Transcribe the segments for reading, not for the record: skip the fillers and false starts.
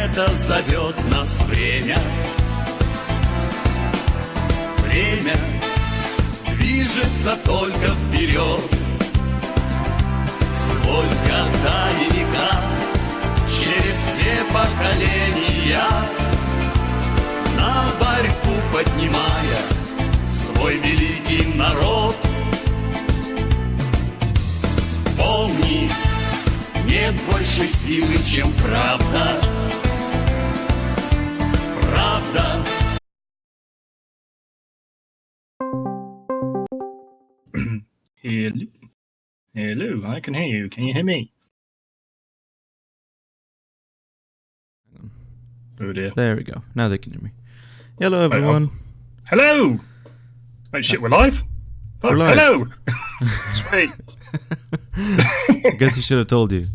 это зовет нас время. Время движется только вперед. Сквозь года и века, через все поколения, на борьбу поднимая свой великий народ. Помни, нет больше силы, чем правда. Правда. Hello. Hello, I can hear you. Can you hear me? Oh dear. There we go. Now they can hear me. Hello, everyone. Hello! Oh shit, we're live? Oh, We're live. Hello! Sweet. I guess I should have told you.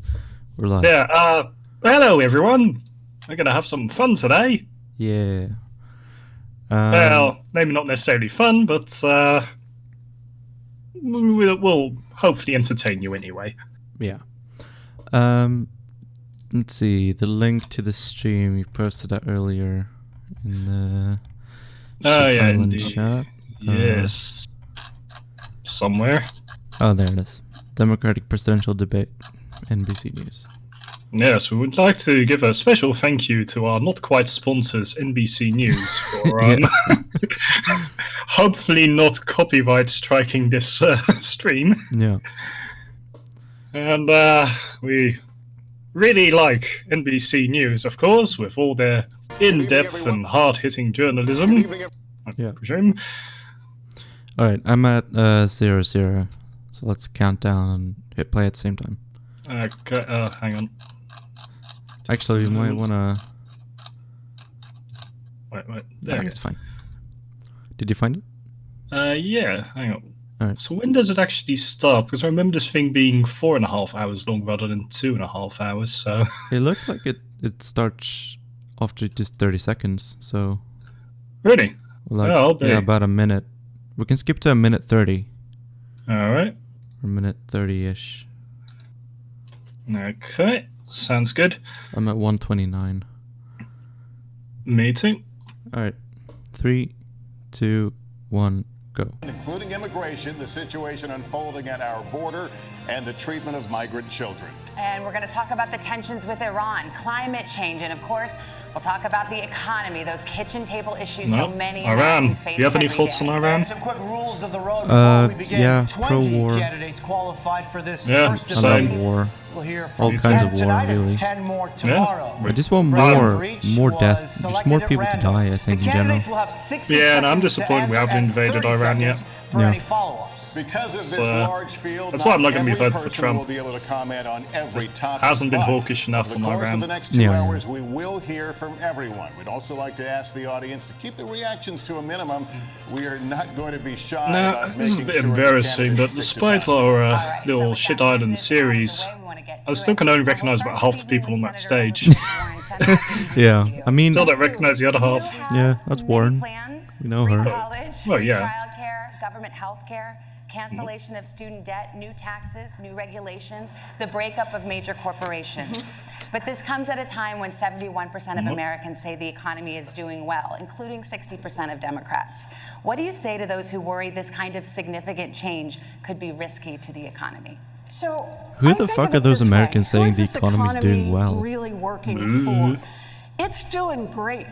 We're live. Yeah, hello everyone. We're gonna have some fun today. Yeah. Well, maybe not necessarily fun, but we'll hopefully entertain you anyway. Yeah. Let's see. The link to the stream, you posted that earlier in the indeed. chat. Yes. Somewhere. Oh, there it is. Democratic presidential debate, NBC News. Yes, we would like to give a special thank you to our not quite sponsors, NBC News, for hopefully not copyright striking this stream. Yeah. And we really like NBC News, of course, with all their in-depth and hard-hitting journalism, I presume. Alright, I'm at 0-0, so let's count down and hit play at the same time. Okay, hang on. Actually, you might wanna... Wait, there it's fine. Did you find it? Yeah, hang on. Alright. So when does it actually start? Because I remember this thing being 4.5 hours long rather than 2.5 hours, so... It looks like it starts after just 30 seconds, so... Really? Like, oh, yeah, about a minute. We can skip to a minute 30. Alright. Or a minute 30-ish. Okay, sounds good. I'm at 129. Me too. Alright. 3, 2, 1, go. Including immigration, the situation unfolding at our border, and the treatment of migrant children. And we're going to talk about the tensions with Iran, climate change, and of course, we'll talk about the economy, those kitchen table issues so many Americans face. Do you have any thoughts on Iran? Some quick rules of the road before we begin. Yeah, 20 pro-war. candidates qualified for this Yeah, first same. I debate. love war. We'll hear All from kinds 10 of war, tonight and really. 10 more tomorrow. I just want more death, just more people to die, I think, in general. Will have 60 Yeah, and I'm seconds to disappointed we answer haven't and invaded 30 Iran yet. seconds For any follow-ups. Because of this large field, that's why I'm not going to be every voting for person Trump. will be able to comment on every topic. Hasn't been But hawkish enough over the on course Iran. of the next 2 Yeah. hours, we will hear from everyone. We'd also like to ask the audience to keep the reactions to a minimum. We are not going to be shy No, about this is a making bit sure embarrassing, but candidates stick to despite time. our little Shit Island series, I still can only recognise about half the people on that stage. Yeah, I mean... Still don't recognise the other half. Yeah, that's Warren. We know her. Well, yeah. Childcare, government health care, cancellation of student debt, new taxes, new regulations, the breakup of major corporations. But this comes at a time when 71% of Americans say the economy is doing well, including 60% of Democrats. What do you say to those who worry this kind of significant change could be risky to the economy? So, Who the fuck are those Americans saying the economy's doing well? Really working for? It's doing great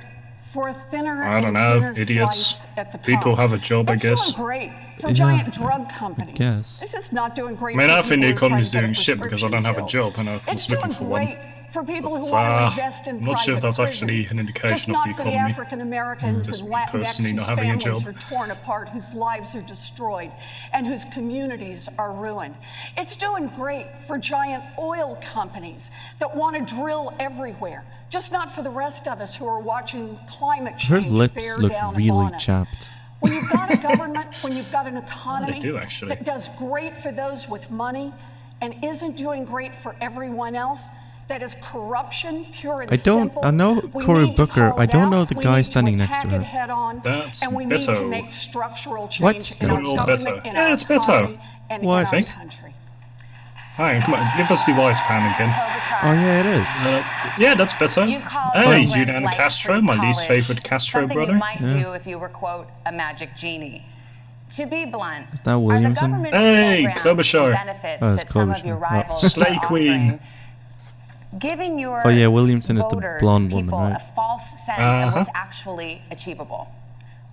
for a thinner I don't and know, thinner idiots. slice at the top. People have a job, I It's guess. doing great for Yeah, giant drug companies. guess. It's just not doing great. I mean, for I think the people who are trying economy's to get a doing shit because I don't have a prescription job and I'm filled. It's looking doing for one. great for people who But, want to invest in I'm not sure if private that's actually prisons. an indication Just of not the for the economy. African Americans Just and me personally Latinx not whose having a families job. are torn apart, whose lives are destroyed, and whose communities are ruined. It's doing great for giant oil companies that want to drill everywhere, just not for the rest of us who are watching climate Her change lips bear look down really on us. chapped. When you've got a government, when you've got an economy do, actually. that does great for those with money and isn't doing great for everyone else, that is corruption, pure and simple. I know We Cory need to Booker. call I it don't out. know the We guy need to standing next attack to her. it head on, That's and we need to Beto. make structural What? change in our Little government, Beto. in Yeah, our it's Beto. economy, and What? in our country. Hang on, come on, give us the white pan again. Oh yeah, it is. Yeah, that's better. You call Hey, programs Julian like Castro, free my least college favorite Castro something brother. you might do if you were, quote, a magic genie. To be blunt, Is that are the Williamson? government Hey, programs Klobuchar. and benefits Oh, it's that some of Klobuchar. your Oh. rivals Slay are Queen. offering giving your Oh, yeah, Williamson is the voters blonde and people woman, right? a false sense of what's actually achievable?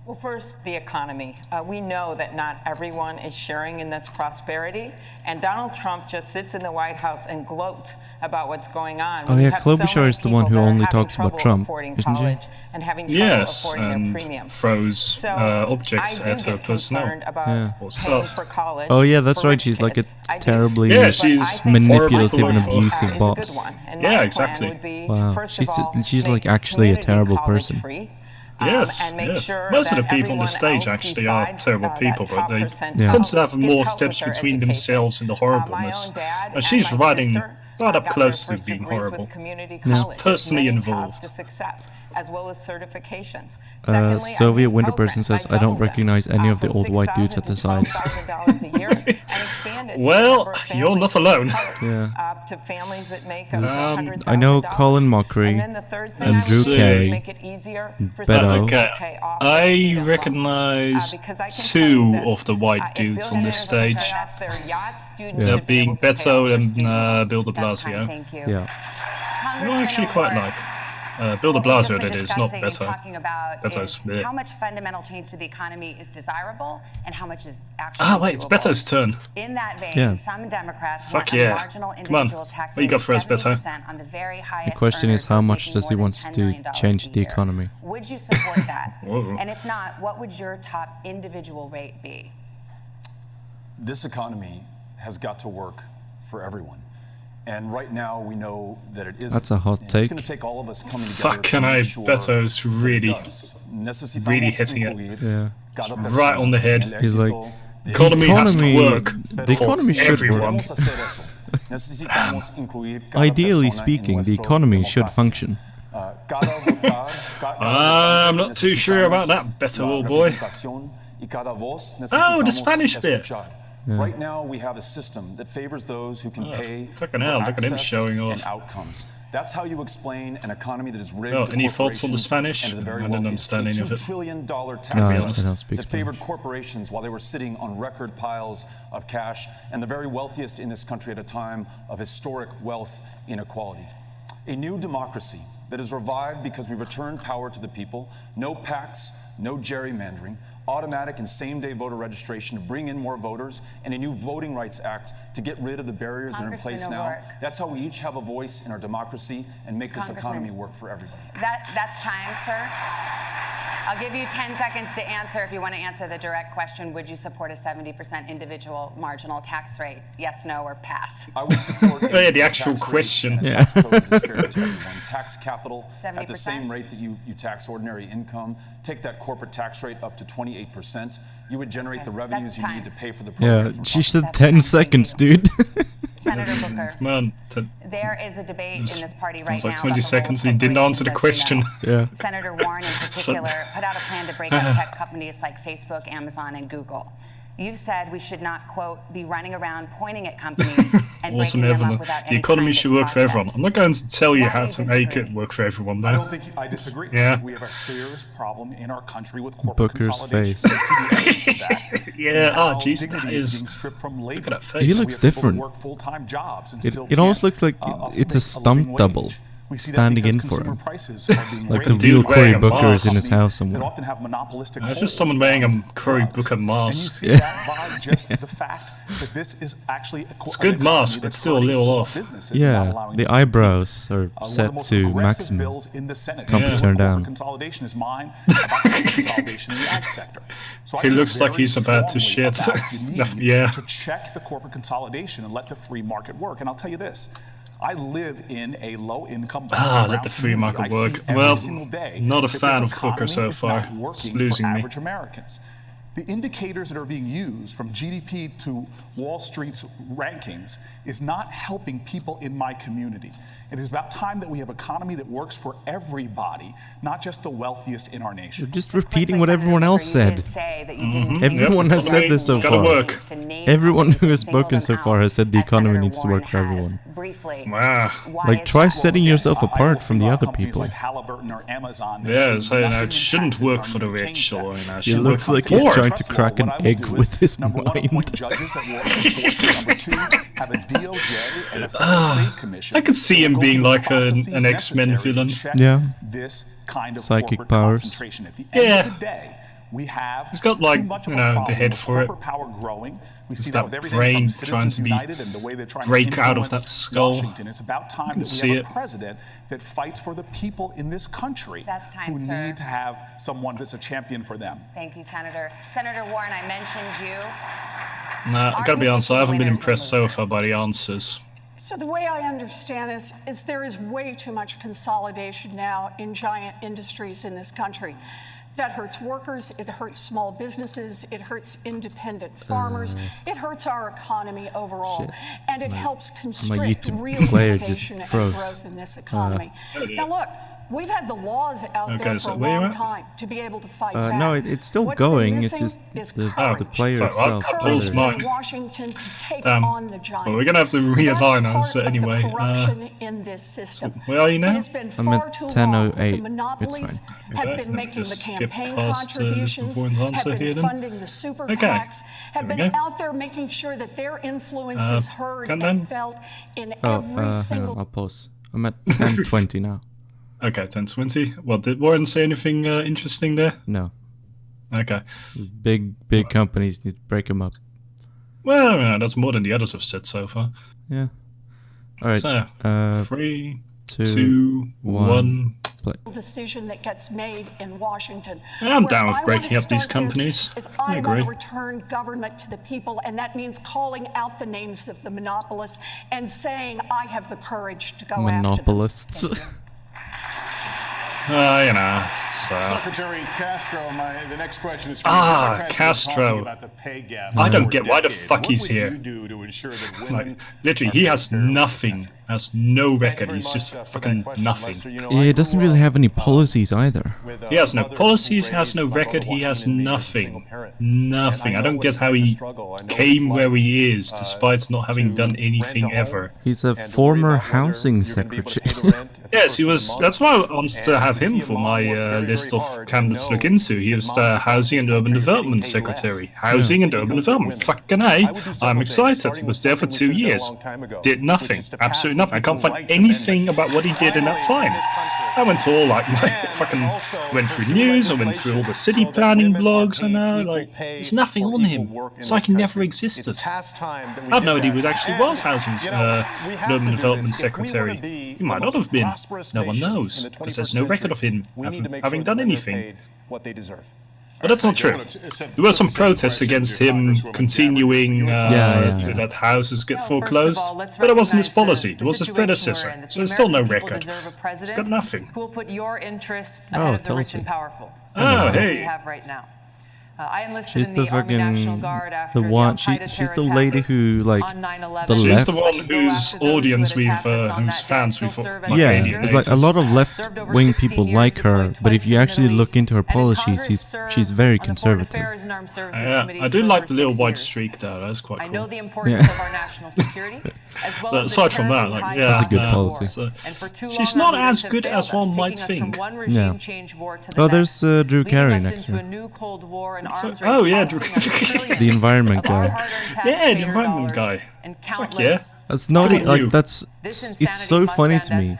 Well, first, the economy. We know that not everyone is sharing in this prosperity, and Donald Trump just sits in the White House and gloats about what's going on. Oh, We yeah, have so Klobuchar many is the one people who that are only having talks about trouble Trump, affording isn't she? college and having trouble Yes, affording their and premiums. throws So objects I do at her get personnel. concerned about Yeah. Or paying stuff. for college. Oh yeah, that's for right. rich She's like a kids. I do. terribly Yeah, But she's I think manipulative horrible and for- abusive is a boss. good one. And Yeah, my exactly. plan would be to, Wow, first of all, she's like make actually a community terrible college person. free. Yes, And make yes. sure Most of that the people on the everyone stage else actually are besides, terrible that people, but top they percentile tend to have gets more help steps with their between education. themselves and the My horribleness. own dad And she's and my riding sister, right up got close their to first being degrees with horrible. community Yeah. college, Personally many involved. paths to success, as well as certifications. Secondly, I Soviet use Winter Person programs. says, I I don't doubled them, recognize any of the from old white dudes $6,000 at the to sides. $12,000 a year, and expanded to the Well, number of you're families not alone. of color, Yeah. to families that make I know $100,000. Colin Mockery And then the third thing and I would Drew do is Carey, make it easier for Beto. students to Okay, pay off their I student loans. recognize Because I can tell you two this, of the white if dudes on this billionaires stage. off their yachts, students Yeah. They're should be being able to pay off Beto their and student loans. Bill de That's fine, Blasio. thank you. Yeah. Who I actually quite like. Bill de What we've just Blasio, been that is, not discussing and Beto. talking about Beto's is bleh. how much fundamental change to the economy is desirable and how much is actually Ah, wait, it's doable. Beto's turn. In that vein, Yeah. some Democrats Fuck want a yeah. marginal Come on. individual tax What you rate got of for us, Beto? 70% on the very highest The question earners, is, how those much making does he more than want $10 to million change a the year. economy? Would you support that? Whoa. And if not, what would your top individual rate be? This economy has got to work for everyone. And right now we know that it isn't. That's a hot And take. It's going to take all of us coming together Fucking to A, make sure Beto's that it really, does. Necesitamos really hitting it. incluir Yeah. cada Right on the head. persona. He's like, El the economy has to economy- work the for economy should everyone. Podemos hacer eso. Necesitamos incluir cada Ideally persona en speaking, the nuestro economy should democracia. function. Cada votar, I'm not too sure about that, Beto, la old boy. representación y cada voz Oh, the necesitamos Spanish bit. escuchar. Right now, we have a system that favors those who can pay for fucking hell, look at him access showing off. and outcomes. That's how you explain an economy that is rigged Oh, to any thoughts on the corporations Spanish? and to the very I didn't wealthiest. understand A any of $2 it. trillion tax No, I cut don't speak that favored Spanish. corporations while they were sitting on record piles of cash, and the very wealthiest in this country at a time of historic wealth inequality. A new democracy that is revived because we returned power to the people, no PACs, no gerrymandering, automatic and same-day voter registration to bring in more voters, and a new Voting Rights Act to get rid of the barriers that are in place Congressman now. O'Rourke. That's how we each have a voice in our democracy and make this Congressman. economy work for everybody. That's time, sir. I'll give you 10 seconds to answer. If you want to answer the direct question, would you support a 70% individual marginal tax rate? Yes, no, or pass? I would support Oh, yeah, the a actual tax rate question. and a Yeah. tax code that is fair to everyone. Tax capital at the 70%? same rate that you tax ordinary income. Take that corporate tax rate up to 28%. You would generate the revenues that's you time. need to pay for the Yeah, programs. we're she talking said That's 10 fine, thank seconds, you. dude. Senator Booker, Come on. there is a debate in this party right It's like now 20 about the role seconds of and he didn't answer the corporations, as you know. question. Yeah. Senator Warren, in particular, put out a plan to break up tech companies like Facebook, Amazon, and Google. You've said we should not, quote, be running around pointing at companies and Awesome, breaking them Evelyn. up without The any economy kind of should work for everyone. process. I'm not going to tell you Why how do to you make disagree? it work for everyone, I though. don't think I disagree. Yeah. We have a serious problem in our country with corporate Booker's consolidation. face. We see the evidence of that. Yeah, and how oh, jeez, dignity that is is- being stripped from labor. Look at that face. He We looks have people different. That work full-time jobs and It- still it almost can't, looks like afford it's a a stunt living double wage. We see that standing because in for consumer him. prices are being Like the raised real Dude Cory wearing a Booker is in his companies house that somewhere. often have monopolistic That's holds just someone wearing a on Cory drugs. Booker And you mask. see Yeah. that by just the fact that this is actually It's a good mask, but still a little off. Yeah, the eyebrows are one of the set most to aggressive maximum. bills in the Senate. Can't be Dealing turned with down. corporate consolidation is mine about corporate consolidation in the ag sector. So I He feel looks like very he's about to strongly shit. about the need Yeah. to check the corporate consolidation and let the free market work. And I'll tell you this. I live in a low-income Let the free market work. Well, not a fan of Booker so far. It's losing me. Average Americans. The indicators that are being used from GDP to Wall Street's rankings is not helping people in my community. It is about time that we have an economy that works for everybody, not just the wealthiest in our nation. You're just repeating what everyone else said. Everyone has said this so far. Everyone who has spoken so far has said the economy needs to work for everyone. Wow. Like, try setting yourself apart from the other people. Like Halliburton or Amazon. Yeah, so it shouldn't work for the rich, or It looks like he's trying to crack an egg with his mind. I could see him being like an X-Men villain. Yeah. This kind of psychic powers. Yeah. We have he's got like the head for it. Power growing. We see that brain trying to be break out of that skull. It's about time that we have a president that fights for the people in this country who need to have someone that's a champion for them. Thank you, Senator. Senator Warren, I mentioned you. Nah, I gotta be honest, I haven't been impressed so far by the answers. So the way I understand this is there is way too much consolidation now in giant industries in this country. That hurts workers, it hurts small businesses, it hurts independent farmers, it hurts our economy overall, and it helps constrict real innovation and growth in this economy. Now look, we've had the laws out there for a long time to be able to fight back. No, it's still going. It's just the player itself. Washington to take on the giants. Well, we're gonna have to realign us anyway. In this system. Where are you now? I'm at 10:08. It's fine. Have been making the campaign contributions, have been funding the super PACs, have been out there making sure that their influence is heard and felt in every single. I'll pause. I'm at 10:20 now. Okay, 10:20. Well, did Warren say anything interesting there? No. Okay. Big companies need to break them up. Well, that's more than the others have said so far. Yeah. All right. So, 3, 2, 1. Decision that gets made in Washington. I'm down with breaking up these companies. I agree. Want to return government to the people, and that means calling out the names of the monopolists and saying, I have the courage to go monopolists. after them. You know. Secretary Castro, the next question is for Castro. About the pay gap. I don't get why the fuck he's here. What would you do to ensure that women like, literally, he has nothing. Has no record. He's just fucking nothing. He doesn't really have any policies either. He has no policies. He has no record. He has nothing. Nothing. I don't get how he came where he is, despite not having done anything ever. He's a former housing secretary. Yes, he was. That's why I wanted to have him for my list of candidates to look into. He was the Housing and Urban Development Secretary. Housing and Urban Development. Fucking A. I'm excited. He was there for 2 years. Did nothing. Absolutely nothing. I can't find anything about what he did in that time. I went to all fucking went through news. I went through all the city planning blogs. And there's nothing on him. It's like he never existed. I have no idea he actually was Housing and Urban Development Secretary. He might not have been. No one knows, because there's no record of him having done anything. But that's not true. There were some protests against him continuing that houses get foreclosed, but it wasn't his policy. It was his predecessor. So there's still no record. He's got nothing. Who will put your interests ahead of the rich and powerful? Oh, hey. We have right now. I enlisted She's in the the Army National Guard after the Al-Qaeda she's the lady who, like, the She's left. the one whose audience whose fans we've it's like a lot of left-wing people like her, but if you actually look into her policies, she's very conservative. Yeah, I do like the little white streak though. That's quite cool. I know the importance of our national security, as well but as aside from that, that's a good policy. So, she's not as good as one might think. Yeah. Oh, there's Drew Carey next year. Oh yeah, the environment guy. Yeah, the environment guy. Fuck yeah. That's not it's so funny to me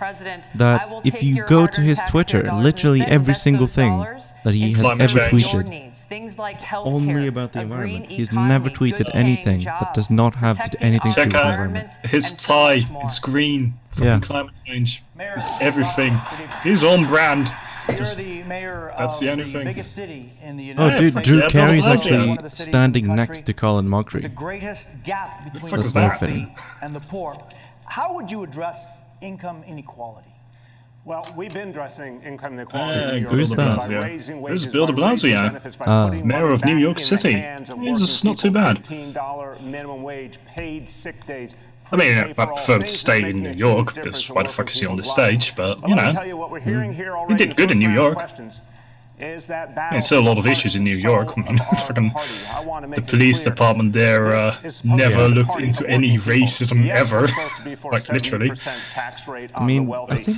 that if you go to his Twitter, literally every single thing that he has ever tweeted, only about the environment. He's never tweeted anything that does not have anything to do with the environment. His tie, it's green. From climate change. Everything. He's on brand. You're the mayor of the biggest city in the United States. Oh, dude, Drew Carey's actually standing next to Colin Mockery. The greatest gap between the wealthy and the poor. How would you address income inequality? Well, we've been addressing income inequality. Who's that? This is Bill de Blasio, mayor of New York City. He's not too bad. $15 minimum wage, paid sick days, I mean, I prefer to stay in New York, because why the fuck is he on the stage? But, you know, he did good in New York. Is that There's still a lot of issues in New York. I mean, fucking the police department there never looked into any racism ever, like literally. I mean, I think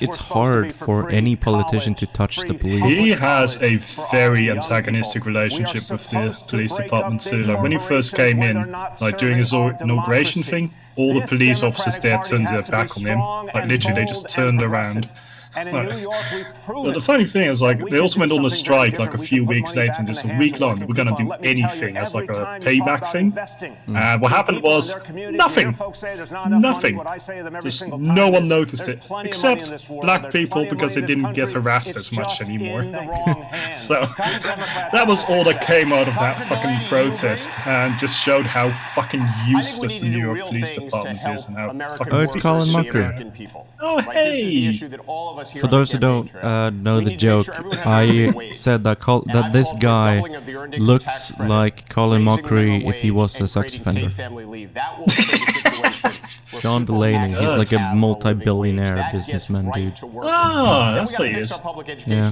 it's hard for any politician to touch the police. He has a very antagonistic relationship with the police department too. Like when he first came in, like during his inauguration thing, all the police officers there turned their back on him. Like literally, they just turned around. And in New York, we proved but the funny thing is, like, they also went on a strike like a few weeks later, and just a week long, we're gonna do anything as like a payback thing. And what happened was nothing. Nothing. Just no one noticed it, except black people, because they didn't get harassed as much anymore. So that was all that came out of that fucking protest, and just showed how fucking useless the New York Police Department is, and how fucking it's Colin Mucker. Oh hey! For those who don't know the joke, I said that this guy looks like Colin Mockery if he was a sex offender. John Delaney, he's like a multi-billionaire businessman dude. Ah, that's what he is. Yeah.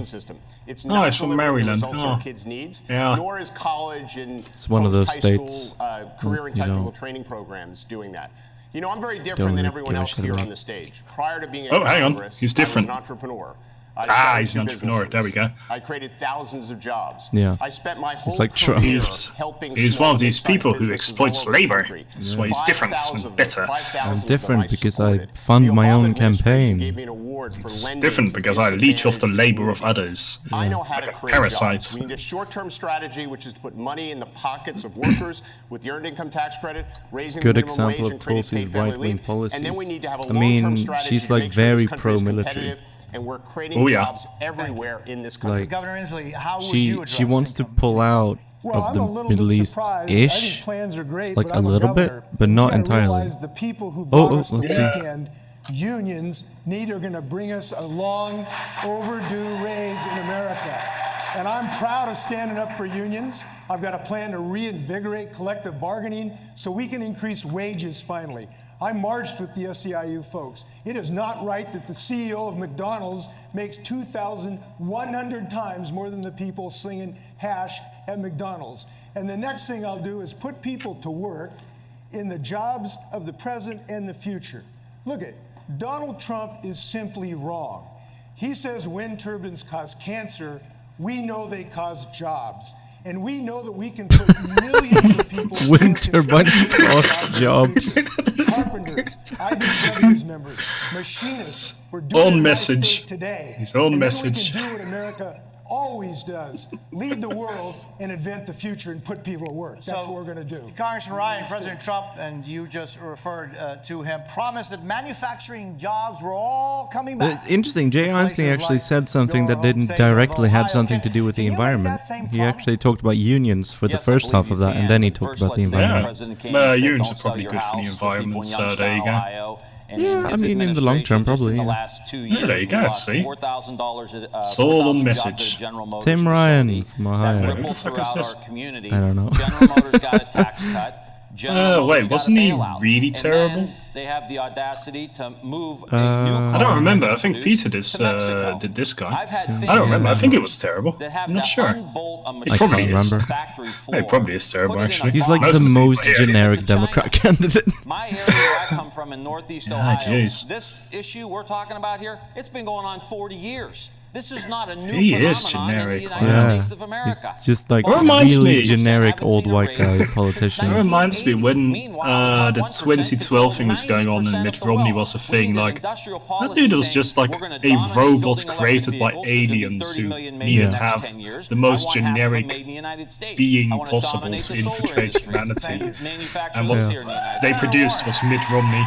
It's not he's from Maryland. kids' needs, yeah. nor is college and it's one of those states. Career and technical training programs doing that. You know, I'm very different than everyone else here on the stage. Prior to being in Congress, he's different. I was an entrepreneur. He's an entrepreneur. There we go. I created thousands of jobs. Yeah. I spent my whole career helping. He's one of these people who exploits labor. That's why he's different and better. I'm different because I fund my own campaign. It's different because I leech off the labor of others. Yeah. I know how to create parasites. jobs. We need a short-term strategy, which is to put money in the pockets of workers with the earned income tax credit, raising the minimum wage and creating paid family leave. And then we need to have a long-term strategy she's to like make sure very this country is pro-military. competitive. And we're creating jobs everywhere in this country. Like, Governor Inslee, how would you address she wants to pull out of the Middle East-ish, plans are great, like but a I'm little bit, but not entirely. The people who bought us the let's see. weekend, unions are going to bring us a long overdue raise in America. And I'm proud of standing up for unions. I've got a plan to reinvigorate collective bargaining so we can increase wages finally. I marched with the SEIU folks. It is not right that the CEO of McDonald's makes 2,100 times more than the people slinging hash at McDonald's. And the next thing I'll do is put people to work in the jobs of the present and the future. Look at Donald Trump is simply wrong. He says wind turbines cause cancer. We know they cause jobs. And we know that we can put millions of people wind turbines cause jobs. Carpenters, IBW's members, machinists. We're doing message today. His own and message. Then we can do what America always does: lead the world and invent the future and put people to work. That's what we're going to do. Congressman Ryan, President Trump, and you just referred to him, promised that manufacturing jobs were all coming back. It's interesting. Jay Einstein actually said something that didn't directly have something to do with the environment. He actually talked about unions for the first half of that, and then he talked about the environment. Unions are probably good for the environment, so there you go. Yeah, I mean, in the long term, probably. Yeah, there you go, see? It's all on message. Tim Ryan from Ohio. Who the fuck is this? I don't know. Wait, wasn't he really terrible? They have the audacity to move I don't remember. I think Peter did this guy. I don't remember. I think it was terrible. I'm not sure. I can't remember. It probably is terrible, actually. He's like the most generic Democrat candidate. My area where I come from in Northeast Ohio, this issue we're talking about here, it's been going on 40 years. This is not a new phenomenon in the United States of America. He's just like really generic old white guy politician. It reminds me when the 2012 thing was going on and Mitt Romney was a thing, like, that dude was just like a robot created by aliens who needed to have the most generic being possible to infiltrate humanity. And what they produced was Mitt Romney.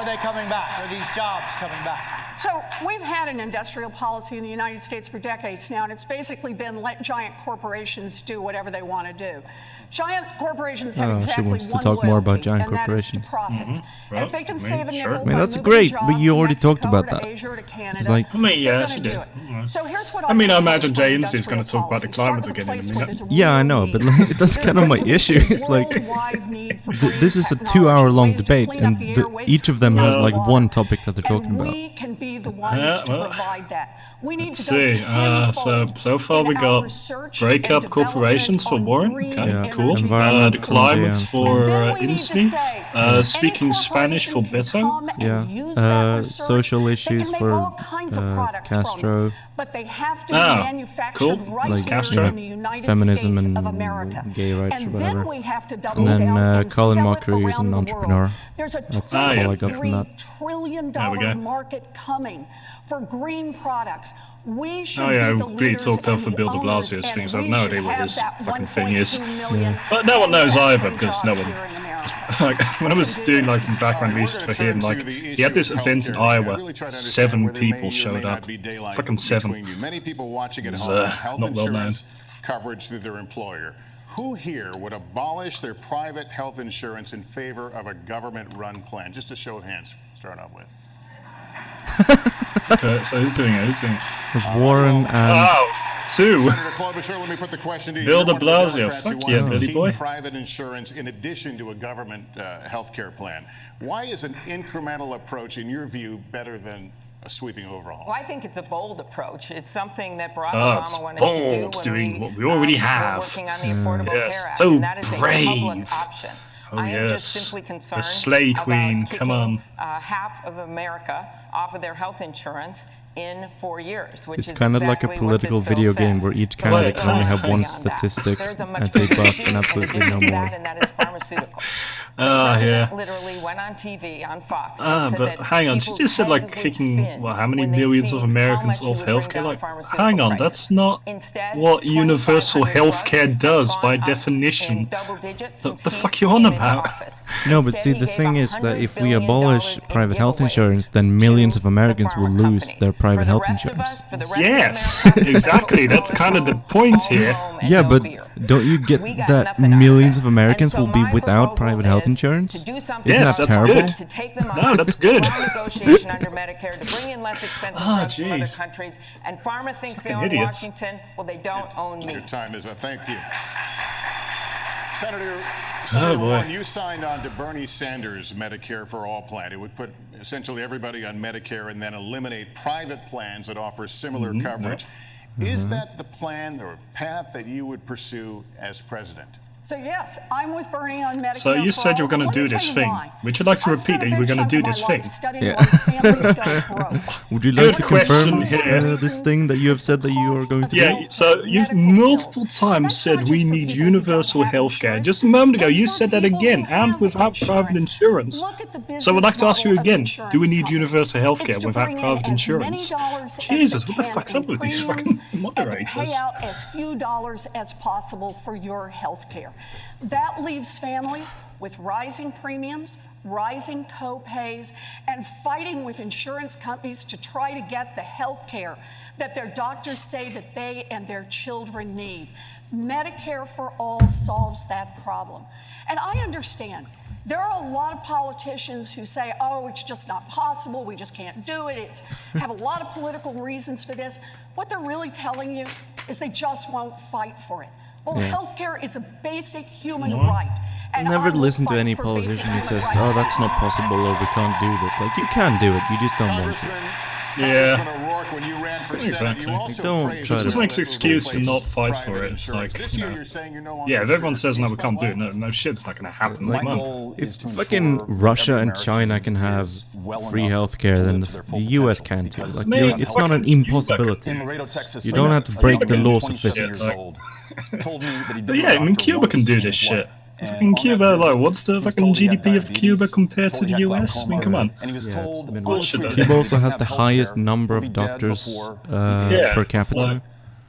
are they coming back? Are these jobs coming back? So we've had an industrial policy in the United States for decades now, and it's basically been let giant corporations do whatever they want to do. Giant corporations have exactly she wants to one talk more about loyalty, giant and that is to corporations. profits. And if they can save a nickel I mean, by that's moving great, a job but you from already talked Mexico about to that. Asia or to Canada, It's like, I mean, yeah, they're she gonna did. do it. So here's what I mean, I think imagine is for James is going industrial to talk about the policy. climate Start with again in a place where minute. there's a Yeah, I real know, need. but like, that's There's kind of my going to be issue. It's like worldwide need for green this is a technology, 2-hour-long ways to debate, clean up and the air, ways each to of them clean has up like the one water. topic that they're talking And about. we can be the ones to provide that. We need Let's to go see. tenfold So far we in our got research break and up corporations for development Warren. on green Okay, cool. energy. Environment The for climate James. for Then we need to Inslee. say, any Speaking Spanish for corporation can Beto. come and Yeah. use that research. Social They issues can make for all kinds of products from Castro. it, but they have to be Ah, manufactured cool. right Like here Castro. in the United Feminism States and of America. gay rights or And whatever. then we have to double And then down and Colin sell Mockery it is an around the entrepreneur. world. There's a That's all I got from that. $23 trillion There we go. market coming for green products. We should Oh yeah, be the we leaders talked and off for the Bill de owners, Blasio's and thing, so I have we no should idea what have his that fucking thing is. 1.2 million But no one knows either, manufacturing because no jobs one... here in America. Like, when I was doing like some background research for him, like he had this event in Iowa, 7 people showed up, fucking 7. Many people watching at It was, home have health not well known. insurance coverage through their employer. Who here would abolish their private health insurance in favor of a government-run plan? Just a show of hands, starting off with. So who's doing it? Who's doing it? There's Warren and 2. Senator Klobuchar, let me put the question to you. Bill You're de one of the Blasio. Democrats who Fuck wants yeah, to Billy keep boy. private insurance in addition to a government health care plan. Why is an incremental approach, in your view, better than a sweeping overhaul? Well, I think it's a bold approach. It's something that Barack It's Obama wanted bold. to do It's when doing what we already have. were working on the Affordable Yes. Care Act, So and that is a brave. public option. Oh, I am yes. just simply concerned The Slay Queen, about come on. kicking half of America off of their health insurance in 4 years, which it's is kind of like a exactly what political this bill video game says. where each So candidate we're can only going have one beyond that. statistic There's a much and they bigger buff issue and in absolutely addition no to more. that, and that is pharmaceuticals. Yeah. Literally went on TV on Fox. and said But that hang on, she people's just said heads like would kicking, spin well, how many when they millions see of how Americans much it off would bring healthcare? down Like, pharmaceutical hang on, prices. that's not Instead, what universal 2,500 healthcare drugs does have by gone up definition. in double digits The since the he fuck you on came into about? office. No, but Instead, see, he the gave thing is that $100 if we billion abolish in private health giveaways insurance, then millions of to Americans the will pharma lose companies. their private For the health rest of insurance. us, for the rest of Yes, America, exactly. That's kind of the point here. Yeah, but don't you get We got that nothing out of millions it. of Americans And so will be my without proposal private health is insurance? to do something Isn't Yes, that that's terrible? good. to take them No, off, that's good. allow negotiation under Medicare, to bring in less expensive Ah, drugs from other jeez. countries. And pharma thinks they Fucking own idiots. Washington. Well, they don't own me. Your time is up. Thank you. Senator boy. Warren, you signed on to Bernie Sanders' Medicare for All plan. It would put essentially everybody on Medicare and then eliminate private plans that offer similar coverage. Is that the plan or path that you would pursue as president? So yes, I'm with Bernie on Medicare. So you for said you all, were going but to do let me this tell you thing. why. Would you like to I repeat spent that a you were big going to do chunk of this my thing? life studying Yeah. why families go broke. Would you like Good to confirm question here. this thing that you have said that you are going to do? Yeah, so you've multiple times said we need universal healthcare. Just a moment ago, you said that again, and without private insurance. So I'd like to ask you again, do we need universal healthcare without private insurance? Jesus, what the fuck's up with these fucking moderators? Pay out as few dollars as possible for your health care. That leaves families with rising premiums, rising co-pays, and fighting with insurance companies to try to get the health care that their doctors say that they and their children need. Medicare for All solves that problem. And I understand. There are a lot of politicians who say, oh, it's just not possible, we just can't do it, it's have a lot of political reasons for this. What they're really telling you is they just won't fight for it. Well, healthcare is a basic human right. And Never I will listen to fight any for politician basic who human says, rights. oh, that's not possible or we can't do this. Like, you can do it, you just don't want to. Yeah. Congressman O'Rourke, when you ran for Senate, Exactly. you also Don't praised try This to- just makes an excuse to not fight private for it. It's insurance. like, This you year know, you're saying you're no longer yeah, if everyone sure. says no, we Explain can't do it, why. no shit's not going to happen. Like, Come on. goal if is to fucking ensure Russia every and American China can have is well free enough healthcare, to then live to their full the US potential, can too. because Like, Man, it's not an fucking impossibility. in Laredo, Texas, You don't have to break the laws of 27 physics. years old, told me that he'd But been yeah, to a I mean, doctor Cuba can once do in this his shit. life, and Fucking on that Cuba, visit, like, what's the he was fucking told he had GDP of Cuba diabetes, compared to told he the had US? I mean, glaucoma, come on. and he was Yeah, told it's been "We'll bullshit. treat it. Cuba If also you has have the healthcare, highest number you'll of be dead doctors before Yeah. per capita.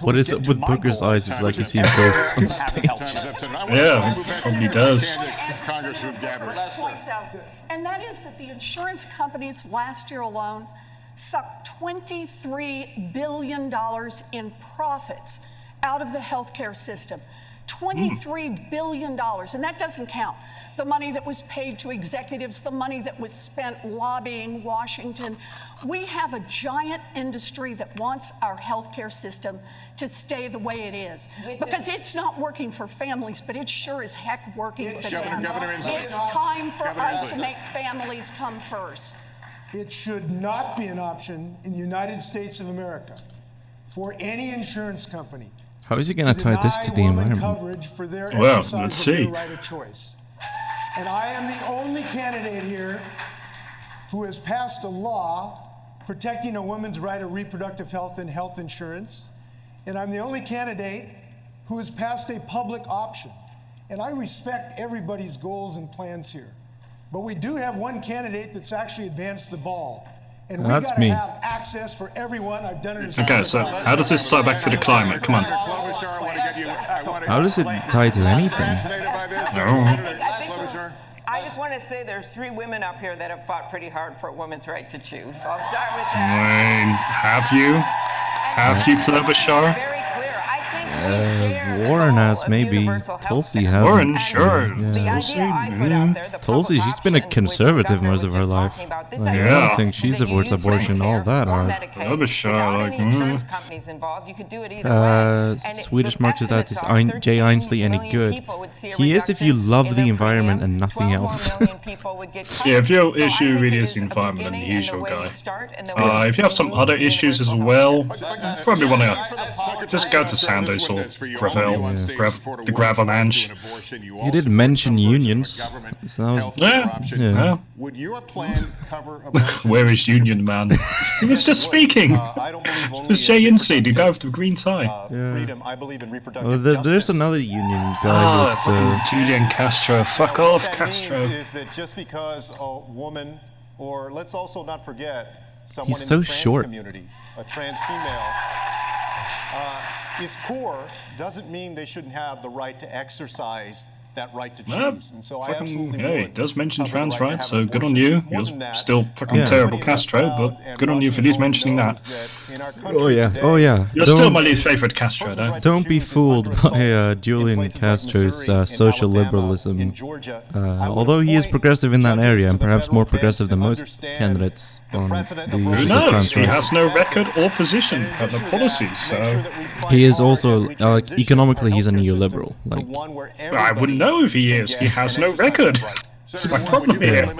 What is it with Booker's eyes? It's like he's seeing ghosts on stage. Yeah, probably does. And that is that the insurance companies last year alone sucked $23 billion in profits out of the healthcare system. $23 billion, and that doesn't count the money that was paid to executives, the money that was spent lobbying Washington. We have a giant industry that wants our healthcare system to stay the way it is, because it's not working for families, but it sure as heck working for them. It's time for us to make families come first. It should not be an option in the United States of America for any insurance company. How is he going to tie this to the environment? Coverage for their well, exercise let's of see. their right of choice. And I am the only candidate here who has passed a law protecting a woman's right of reproductive health and health insurance. And I'm the only candidate who has passed a public option. And I respect everybody's goals and plans here. But we do have one candidate that's actually advanced the ball. And we got to have access for everyone. I've done it as Okay, so how does this tie back to the climate? Come on. How does it tie to anything? I just want to say there's 3 women up here that have fought pretty hard for a woman's right to choose. So I'll start with that. Have you? Have you, Klobuchar? Very clear. I think Warren has, maybe. Tulsi hasn't. Warren, sure. Tulsi, she's been a conservative most of her life. Like, I don't think she supports abortion all that hard. Klobuchar, like, Swedish Marxist artist Jay Ainsley any good? He is if you love the environment and nothing else. Yeah, if your issue really is the environment, then the usual guy. If you have some other issues as well, you probably want to just go to Sanders or Gravel, the Gravelanche. He did mention unions. So yeah. Would your plan cover abortion? Where is Union Man? He was just speaking. It's Jay Inslee, the guy with the green tie. Freedom. I believe in reproductive justice. There's another union guy. Julian Castro. Fuck off, Castro. What that means is that just because a woman, or let's also not forget, someone He's in so the trans short. community, a trans female, is poor, doesn't mean they shouldn't have the right to exercise that right to choose. And so I absolutely he does mention trans rights, so good on you. You're still fucking Yeah. terrible, Castro, but good on you for at least mentioning that. Oh yeah. You're still my least favorite Castro, though. Don't be fooled by Julian Castro's social liberalism. Although he is progressive in that area, and perhaps more progressive than most candidates on the Who issue of knows? trans He rights. has no record or position of the policies, so... He is also, economically, he's a neoliberal. Like, I wouldn't know if he is. He has no record. That's my problem here.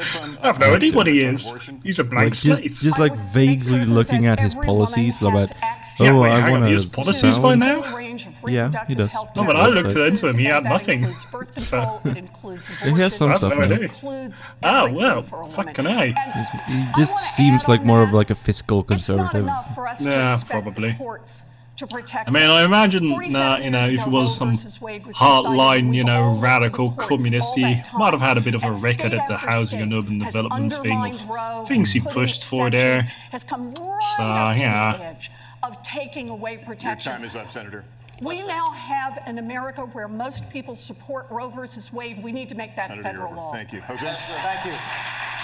I have no idea what he is. He's a blank slate. just like vaguely looking at his policies, about, I want his policies by now? Yeah, he does. No, but I looked into him, he had nothing. He has some stuff now. Oh, well, fucking A. He just seems like more of like a fiscal conservative. Yeah, probably. I mean, I imagine, if it was some hardline, radical communist, he might have had a bit of a record at the housing and urban development thing, of things he pushed for there. So, yeah. Of taking away protection. Your time is up, Senator. We now have an America where most people support Roe versus Wade. We need to make that Senator federal law. Thank you. Jose? Thank you.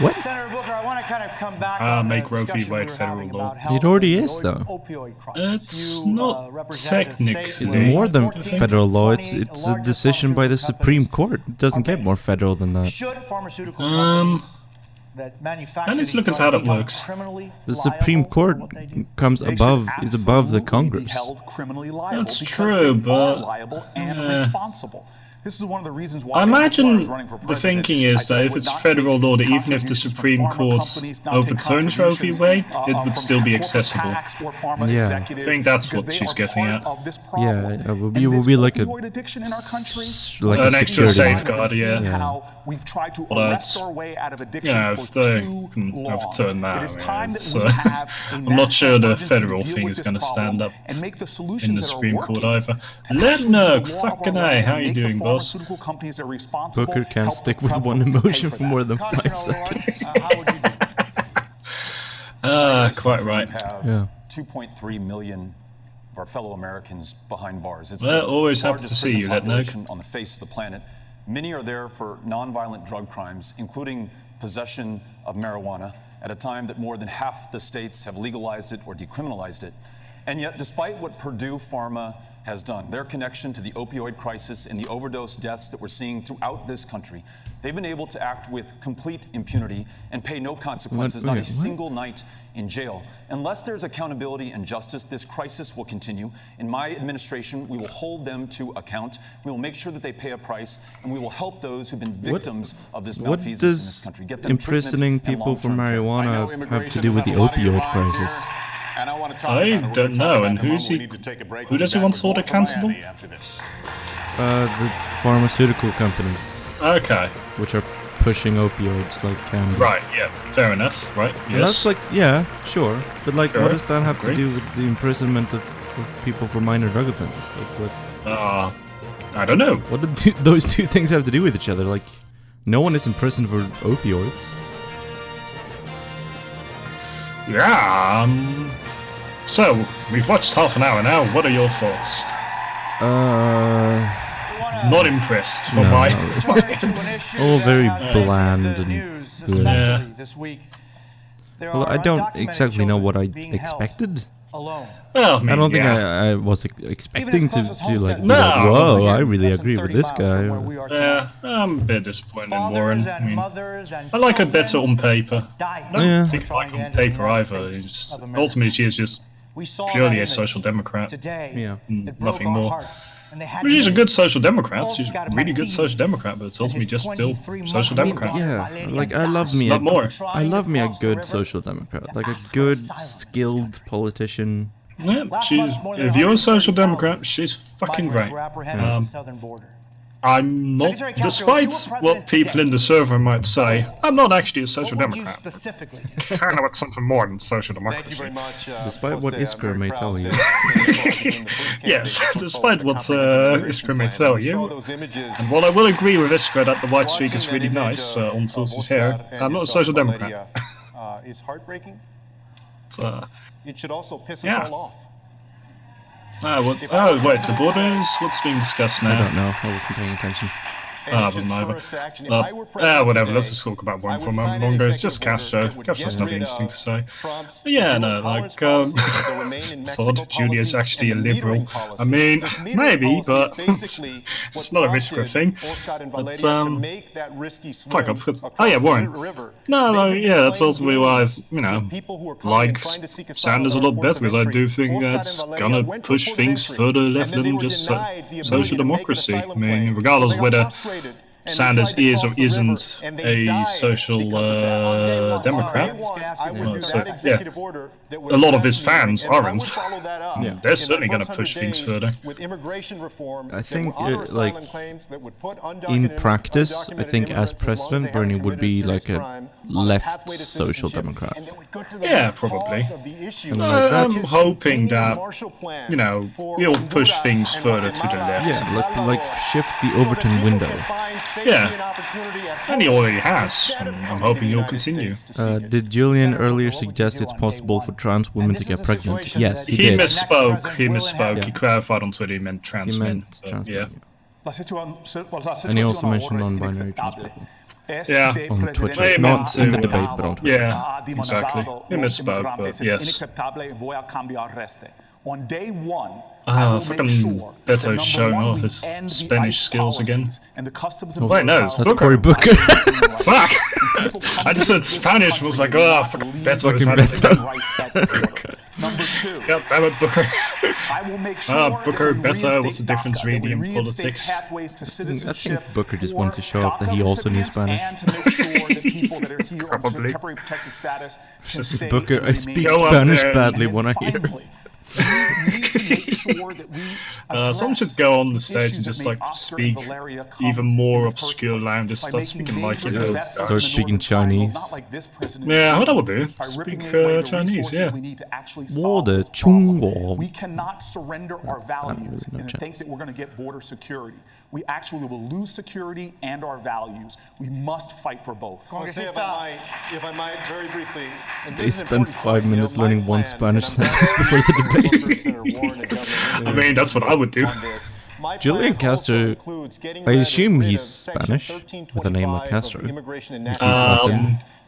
What? Senator Booker, I want to kind of come back on make the Roe v. discussion we Wade were federal having law. about health It already and is, the though. opioid crisis. It's You, not represent a state It's where more than 14 federal law. 20 It's a largest decision by the pharmaceutical Supreme companies Court. It doesn't get more federal than that. Should pharmaceutical companies that manufacture let's these look into drugs how that be held works. criminally The Supreme liable Court for what they do? comes They above, should is above the absolutely Congress. Be held criminally liable That's because true, they are but liable and responsible. This is one of the reasons why I imagine running for the president. thinking I is said that I if would it's not federal take law, that even if the contributions from Supreme pharma Court companies, not take overturns Roe v. contributions, Wade, it from would still be corporate accessible. PACs or pharma Yeah. executives I think that's because what they she's are getting part at. of this problem. Yeah, it will And this be like a opioid addiction in our country, like an a extra security. safeguard, yeah. how we've tried to Well, arrest that's- our way out of addiction Yeah, for if they too can long. overturn that, It is I mean, time that it's, we have a I'm not sure the national federal urgency to thing deal is with going to this stand up problem and make the in solutions the that are Supreme Court working either. to Let actually no, do the law of our fucking land A, and how you make the doing, boss? pharmaceutical companies that are responsible Booker can't help stick the with one prevalent to pay emotion for for that. more than Congressman 5 O'Rourke, seconds. how would you do? Quite right. Yeah. 2.3 million of our fellow Americans behind bars. It's Well, the always happy largest to see prison you, Letnog. population on the face of the planet. Many are there for nonviolent drug crimes, including possession of marijuana, at a time that more than half the states have legalized it or decriminalized it. And yet, despite what Purdue Pharma has done, their connection to the opioid crisis and the overdose deaths that we're seeing throughout this country, they've been able to act with complete impunity and pay no consequences, not a single night in jail. Unless there's accountability and justice, this crisis will continue. In my administration, we will hold them to account. We will make sure that they pay a price, and we will help those who've been victims of this malfeasance in this country. Get them imprisoning people for marijuana have to do with the opioid crisis? And I want to talk I about it. don't know. And who does he want to hold accountable? The pharmaceutical companies. Okay. Which are pushing opioids like candy. Right, yeah, fair enough, right? Yes. And that's like, yeah, sure. But like, Sure. what does that have to do with the imprisonment of people for minor drug offenses? Like, what? I don't know. What do those two things have to do with each other? Like, no one is in prison for opioids. Yeah, so, we've watched half an hour now. What are your thoughts? Not impressed. No, Why? all very bland and good. Yeah. This week, Well, I don't exactly know what I expected. Alone. Well, I don't think I was expecting to like, be like, whoa, I really agree with this guy. Yeah, I'm a bit disappointed in Warren. I mean, I like her better on paper. I don't think I like her on paper either. Ultimately, she is just purely a social democrat. Yeah. Nothing more. Well, she's a good social democrat. She's a really good social democrat, but it's ultimately just still social democrat. Yeah, like I love me Not more. I love me a good social democrat, like a good, skilled politician. Yeah, she's. If you're a social democrat, she's fucking great. I'm not, despite what people in the server might say, I'm not actually a social democrat. I know it's something more than social democracy. Thank you very much. Despite what Iskra may tell you. Yes, despite what Iskra may tell you. And while I will agree with Iskra that the white streak is really nice on Tulsi's hair, I'm not a social democrat. Is heartbreaking. It should also piss us Yeah. all off. Wait, the borders? What's being discussed now? I don't know, I wasn't paying attention. Whatever, let's just talk about one for a moment longer. It's just Castro. Castro's nothing interesting to say. But yeah, no, like, thought Julia's actually a liberal. I mean, maybe, but it's not a risk thing. But, fuck up. Oh yeah, Warren. No, yeah, that's ultimately why I've, like Sanders a lot better, because I do think that's gonna push things further left than just social democracy. I mean, regardless of whether Sanders is or isn't a social Democrat. A lot of his fans aren't. Yeah, they're certainly going to push things further. I think, like, in practice, I think as president, Bernie would be like a left social democrat. Yeah, probably. I'm hoping that, he'll push things further to the left. Yeah, like shift the Overton window. Yeah, and he already has. I'm hoping he'll continue. Did Julian earlier suggest it's possible for trans women to get pregnant? Yes, he did. He misspoke. Yeah. He clarified on Twitter he meant trans men. Yeah. And he also mentioned non-binary trans people. Yeah, on Twitter. Not in the debate, but on Twitter. Yeah, exactly. He misspoke, but yes. On day one, fucking Beto's showing off his Spanish skills again. Wait, no, that's Cory Booker. Fuck! I just said Spanish, was like, oh, fuck, Beto is Number two. God damn it, Booker. Booker, that Beto, what's the difference really in politics? I think Booker just wanted to show off that he also knew Spanish. Probably. Booker, I speak Spanish badly when I hear. Someone should go on the stage and just like speak even more obscure languages. Start speaking like start speaking Chinese. Yeah, what I would do. Speak Chinese. Yeah. We cannot surrender our values and think that we're going to get border security. We actually will lose security and our values. We must fight for both. If I might, very briefly. They spent 5 minutes learning one Spanish sentence before the debate. I mean, that's what I would do. Julian Castro, I assume he's Spanish with a name like Castro.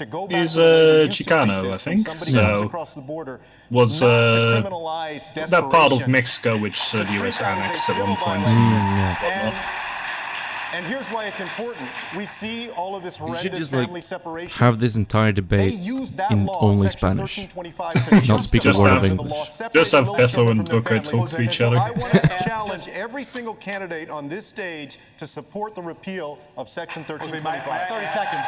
to go back He's to the way we used to treat Chicano, I this when think. somebody comes So across the border, was not to criminalize that part of desperation, Mexico which the US annexed at one point. And here's why it's important. We see all of this You should horrendous just like family separation. have this entire debate in only Spanish, not speak a word of English. Just have Beto and Booker talk to each other. I want to challenge every single candidate on this stage to support the repeal of Section 1325. 30 seconds.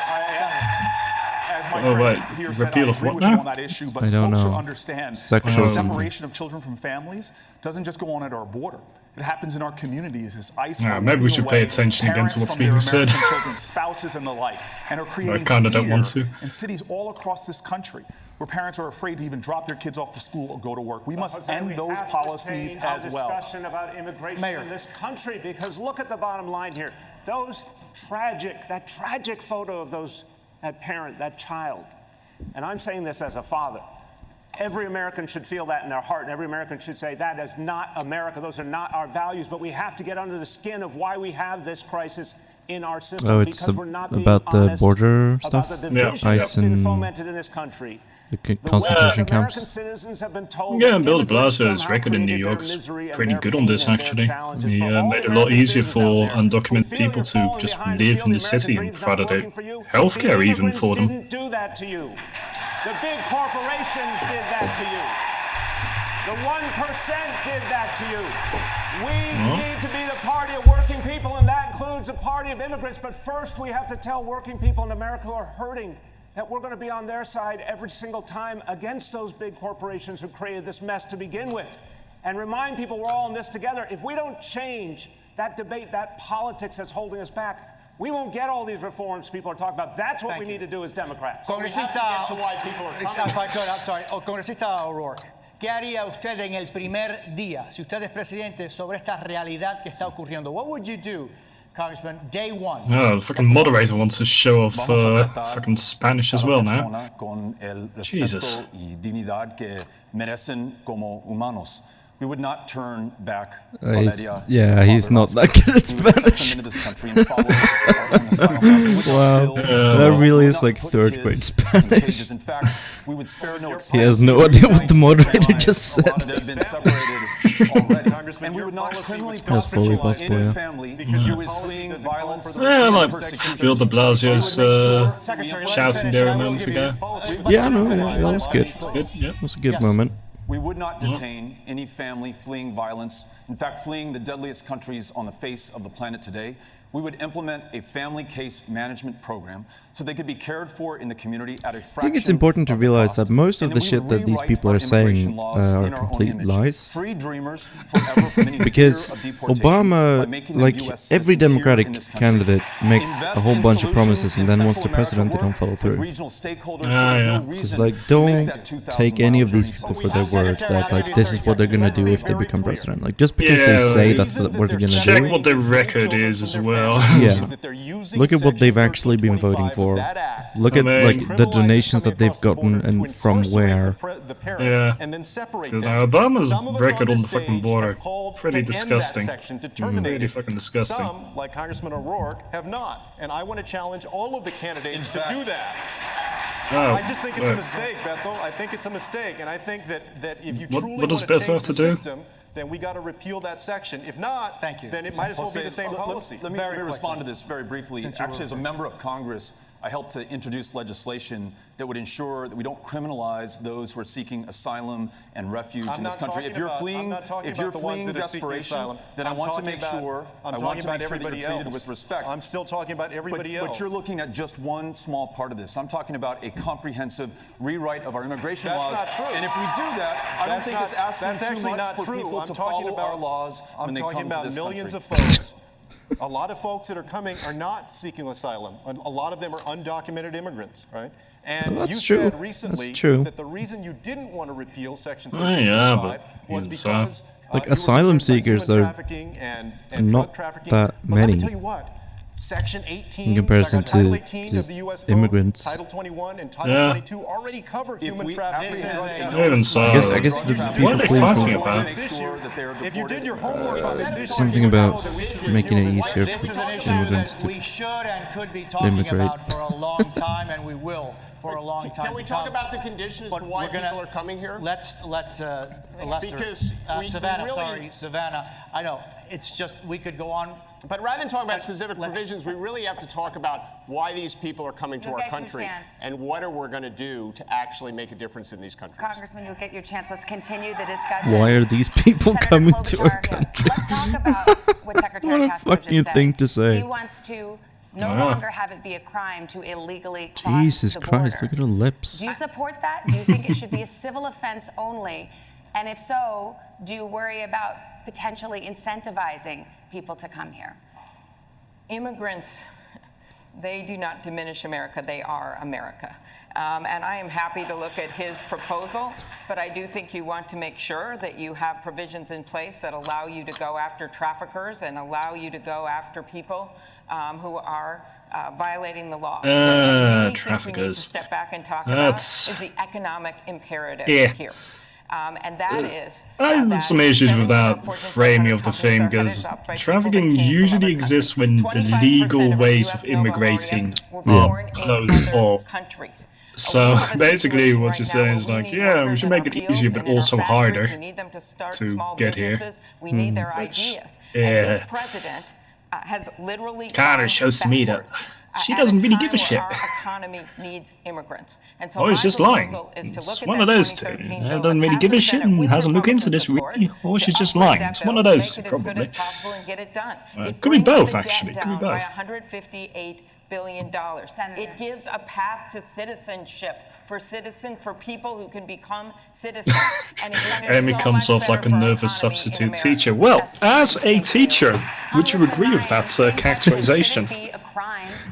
As my Oh, friend right. here said, Repeal I of agree what with him now? on that issue, but I don't folks should know. understand Sexual the something. separation of children from families doesn't just go on at our border. It happens in our communities as ICE Yeah, are maybe we ripping should away pay attention again to parents what's from their being said. American children, spouses and the like, and are creating kinda don't fear want to. in cities all across this country where parents are afraid to even drop their kids off to school or go to work. We must Jose, end we those have to policies change our as well. discussion about immigration Mayor. in this country, because look at the bottom line here. That tragic photo of that parent, that child. And I'm saying this as a father. Every American should feel that in their heart, and every American should say that is not America. Those are not our values. But we have to get under the skin of why we have this crisis in our system. Oh, it's because we're not being about the honest border about stuff? the division ICE that's been and fomented in this country. the The way concentration American camps. citizens have been told Yeah, that Bill de immigrants Blasio's somehow record in New created their York's misery and pretty their good on pain this, and their actually. challenges. He For all made it a the lot American easier citizens out for there who undocumented feel people you're to falling just behind, live feel in the the city American and dream's not provided working for you, healthcare the even immigrants for them. didn't do that to you. The big corporations did that to you. The 1% did that to you. We need to be the party of working people, and that includes a party of immigrants. But first, we have to tell working people in America who are hurting that we're going to be on their side every single time against those big corporations who created this mess to begin with. And remind people we're all in this together. If we don't change that debate, that politics that's holding us back, we won't get all these reforms people are talking about. That's what we need to do as Democrats. Congresista, if I could, I'm sorry. Congresista O'Rourke, ¿qué haría usted en el primer día, si usted es presidente, sobre esta realidad que está ocurriendo? What would you do, Congressman, day one? Oh, the fucking moderator wants to show off fucking Spanish as well now. Con el Jesus. respeto y dignidad que merecen como humanos. We would not turn back Valeria. Yeah, he's not that good at Spanish. Wow, that really is like third grade Spanish. In fact, we would spare no He has no idea what the moderator just said. And we would not criminally That's fully possible, yeah. family who is fleeing violence Yeah, like Bill de Blasio's shouting there a moment ago. Yeah, no, yeah, that was good. That was a good moment. We would not detain any family fleeing violence, in fact, fleeing the deadliest countries on the face of the planet today. We would implement a family case management program so they could be cared for in the community at a fraction. I think it's important to realize that most of the shit that these people are saying are complete lies. Free dreamers forever from any Because fear of deportation Obama, by making them like US every citizens here Democratic in this country. candidate, makes a whole bunch of promises and then once they're president they don't follow through. Regional stakeholders, so there's no So it's reason like, to don't make that 2,000 take any of these mile people journey. for their word that like this is what they're gonna do if they become president. Like just because they say that's what they're gonna Check do. what their record is as well. Yeah. Look at what they've actually been voting for. Look at like the donations that they've gotten and from where. Yeah. Now Obama's record on the fucking border, pretty disgusting. Really fucking disgusting. Some, like Congressman O'Rourke, have not. And I want to challenge all of the candidates to do that. Oh, I just think it's a mistake, Bethel. I think it's a mistake. And I think that if you truly what does want to Bethel change have the to do? system, then we got to repeal that section. If not, then it might as well be the same policy. Let me respond to this very briefly. Actually, as a member of Congress, I helped to introduce legislation that would ensure that we don't criminalize those who are seeking asylum and refuge in this country. If you're fleeing desperation, then I want to make sure that you're treated with respect. I'm still talking about everybody else. But you're looking at just one small part of this. I'm talking about a comprehensive rewrite of our immigration laws. That's not true. And if we do that, I don't think it's asking too much for people to follow our laws when they come to this country. I'm talking about millions of folks. A lot of folks that are coming are not seeking asylum. A lot of them are undocumented immigrants, right? And Well, you that's true. said recently That's true. that the reason you didn't want to repeal Section Oh, yeah, 1325 was because like you were asylum concerned about seekers human are trafficking and not drug trafficking. that But let me many. tell you what, Section 18, in comparison Title to 18 of the U.S. immigrants. Title 21 and Title 22 already cover human trafficking. I guess the people fleeing from if you did your homework on this issue, something about making it easier This is an for issue immigrants that we to should and could be talking immigrate. about for a long time, and we will for a long time. Can we talk about the conditions as to why people are coming here? Let's let Lester. Because Savannah, we really, sorry, Savannah. I know it's just we could go on. But rather than talk about specific provisions, we really have to talk about why these people are coming to You'll our get your country chance. and what are we going to do to actually make a difference in these countries. Congressman, you'll get your chance. Let's continue the discussion. Why are these people Senator coming Klobuchar, to our country? Let's talk about what Secretary What a Castro fucking just said. thing to say. He wants to no Yeah. longer have it be a crime to illegally cross Jesus the Christ, border. look at her lips. Do you support that? Do you think it should be a civil offense only? And if so, do you worry about potentially incentivizing people to come here? Immigrants, they do not diminish America. They are America. And I am happy to look at his proposal, but I do think you want to make sure that you have provisions in place that allow you to go after traffickers and allow you to go after people who are violating the law. What I really think we need to Traffickers. step back and talk That's- about is the economic imperative Yeah. here. And that is I have some issues with that framing of the thing, because trafficking usually exists when the legal ways of immigrating are closed off. So basically what you're saying is like, yeah, we should make it easier but also harder to get here. We need their ideas. And Yeah. this president has literally Kinda shows to me that she doesn't really give a shit. Our economy needs immigrants. And so Oh, it's my just lying. proposal is to It's look at one that of those two. 2013 It bill doesn't that really give a passed the shit Senate and with hasn't looked into Republican this support really, or she's just upgrade lying. that It's bill one of to those, make it as probably. good as possible and get it done. It could be brings both, the actually. debt Could be down by both. $158 billion. It gives a path to citizenship for people who can become citizens. And it's gonna be Amy so comes much off like a better for our nervous economy in substitute America. teacher. Well, as a teacher, would you agree with that characterization?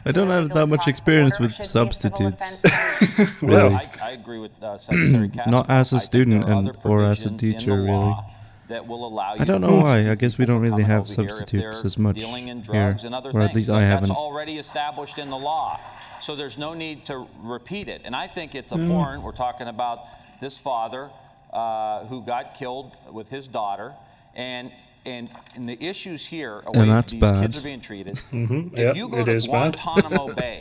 I don't have that much experience with substitutes. Well, really. I agree with Secretary Castro. Not as a I think student there are and other or as a provisions in the teacher, really. law that will allow you I don't to know punish why. I guess we people don't for really coming have over here if substitutes they're as much dealing in here, drugs and other or at things. least But I that's haven't. already established in the law, so there's no need to repeat it. And I think it's abhorrent. We're talking about this father who got killed with his daughter, and the issues here, And way that's these bad. kids are being treated. Yep, If you go it to is bad. Guantanamo Bay,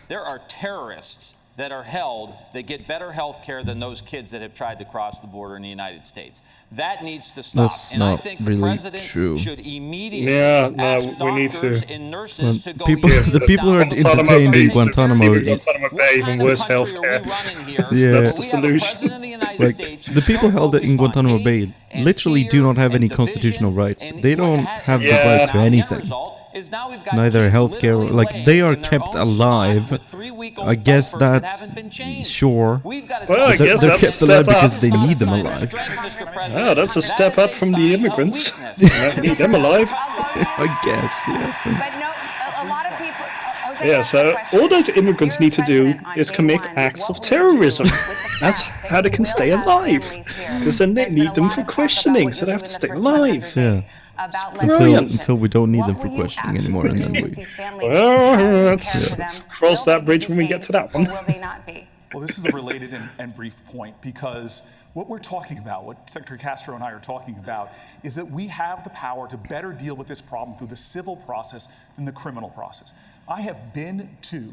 there are terrorists that are held that get better health care than those kids that have tried to cross the border in the United States. That needs to stop. That's and I not think really the president true. should immediately Yeah, no, ask we need doctors to. and nurses to go People, immediately the people who are down to entertained in Guantanamo. People in Guantanamo Bay even worse healthcare. Yeah. That's the We have a solution. president of the United Like States the who's people so held in focused on Guantanamo hate Bay and literally fear do not have and any division, constitutional rights. and They what don't have the Yeah. right to now the end anything. result is now we've got Neither kids healthcare, literally like they laying are in their kept own snot alive. with 3-week-old I guess diapers that that's haven't been changed. sure. We've got to Well, I tell guess them They're that's a kept alive step up. because they need them sign of alive. strength, Mr. Oh, President. that's a That step is up a from sign the of immigrants. weakness. We need them alive. I guess, yeah. But no, a lot of people. Jose Yeah, asked so a question. all those immigrants need to do President on is day commit one, acts what of will you do terrorism. with the That's fact that how they you can will stay have alive. families here? Because then they There's been need a them lot for of talk about questioning, what so you'll they do have in to the stay first 100 alive. days Yeah. about Brilliant. Until we don't need them What for will you questioning actually anymore, and do then with we. these families? Well, How will you let's care for them? cross Will that they bridge be when we get to that one. Or will they not be? Well, this is a related and brief point, because what we're talking about, what Secretary Castro and I are talking about, is that we have the power to better deal with this problem through the civil process than the criminal process. I have been to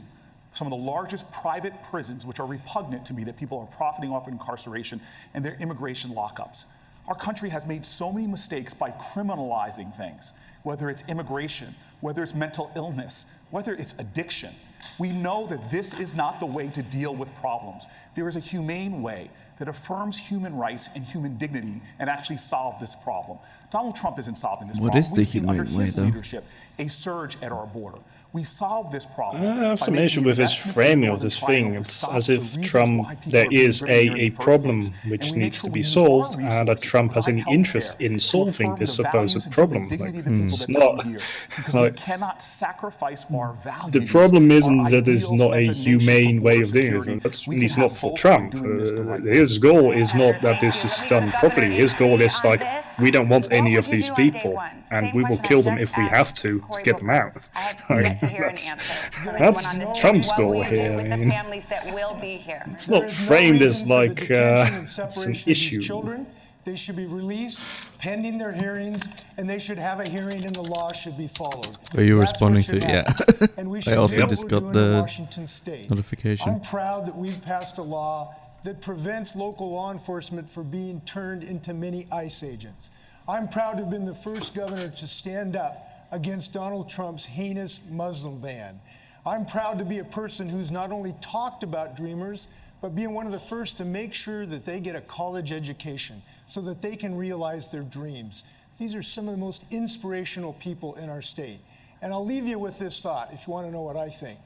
some of the largest private prisons, which are repugnant to me, that people are profiting off of incarceration and their immigration lockups. Our country has made so many mistakes by criminalizing things, whether it's immigration, whether it's mental illness, whether it's addiction. We know that this is not the way to deal with problems. There is a humane way that affirms human rights and human dignity and actually solve this problem. Donald Trump isn't solving this What problem. is the We've seen under humane way, his though? leadership a surge at our border. We solve this problem. I have by some making issue with his investments in framing of Northern this Triangle thing. to It's stop as the if reasons Trump, why people there are being is driven here in a the first problem place. which And we make needs sure to we be use our solved, and that resources Trump to has any provide interest healthcare, in to solving affirm this the values supposed and problem. human dignity Like, of the people it's that not. come here, because we Like, cannot sacrifice our values. the problem isn't our that there's ideals not a as nation humane for way border of doing security. it. That's We he's can not have for both by Trump. doing this the right way. His goal is not that this is done properly. His goal is like, we don't want any of these people, and Same we will question I kill them just if we asked have to Corey get them out. I have yet to hear an That's- answer. That's Trump's What goal will you do here. with I the mean, families that will be here? it's There not is no framed as reason for the like detention and it's an separation of these issue. children. They should be released pending their hearings, and they should have a hearing, and the law should be followed. Are you That's what responding should to? Yeah. happen. And we should I also do what just we're got doing in the Washington State. notification. I'm proud that we've passed a law that prevents local law enforcement from being turned into mini ICE agents. I'm proud to have been the first governor to stand up against Donald Trump's heinous Muslim ban. I'm proud to be a person who's not only talked about Dreamers, but being one of the first to make sure that they get a college education so that they can realize their dreams. These are some of the most inspirational people in our state. And I'll leave you with this thought if you want to know what I think.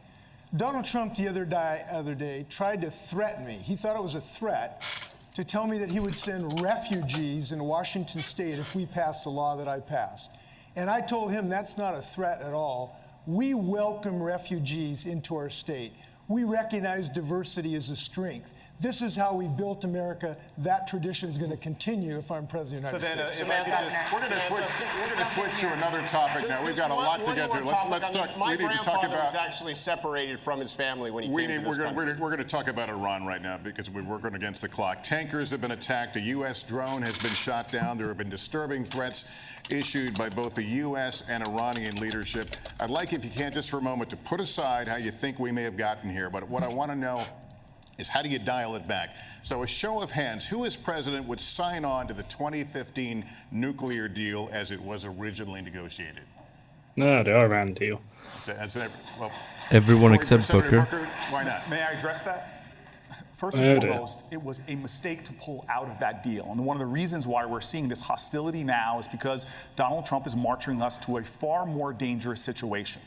Donald Trump the other day tried to threaten me. He thought it was a threat to tell me that he would send refugees in Washington State if we passed the law that I passed. And I told him that's not a threat at all. We welcome refugees into our state. We recognize diversity as a strength. This is how we've built America. That tradition is going to continue if I'm president of the United States. We're going to switch to another topic now. We've got a lot to get through. Let's talk. My We need to talk grandfather about. was actually separated from his family when he came to this country. We're going to talk about Iran right now because we're working against the clock. Tankers have been attacked. A U.S. drone has been shot down. There have been disturbing threats issued by both the U.S. and Iranian leadership. I'd like, if you can, just for a moment, to put aside how you think we may have gotten here. But what I want to know is how do you dial it back? So a show of hands, who as president would sign on to the 2015 nuclear deal as it was originally negotiated? No, the Iran deal. Well, Everyone except Senator Booker. Why not? May I address that? First and foremost, it was a mistake to pull out of that deal. And one of the reasons why we're seeing this hostility now is because Donald Trump is marching us to a far more dangerous situation.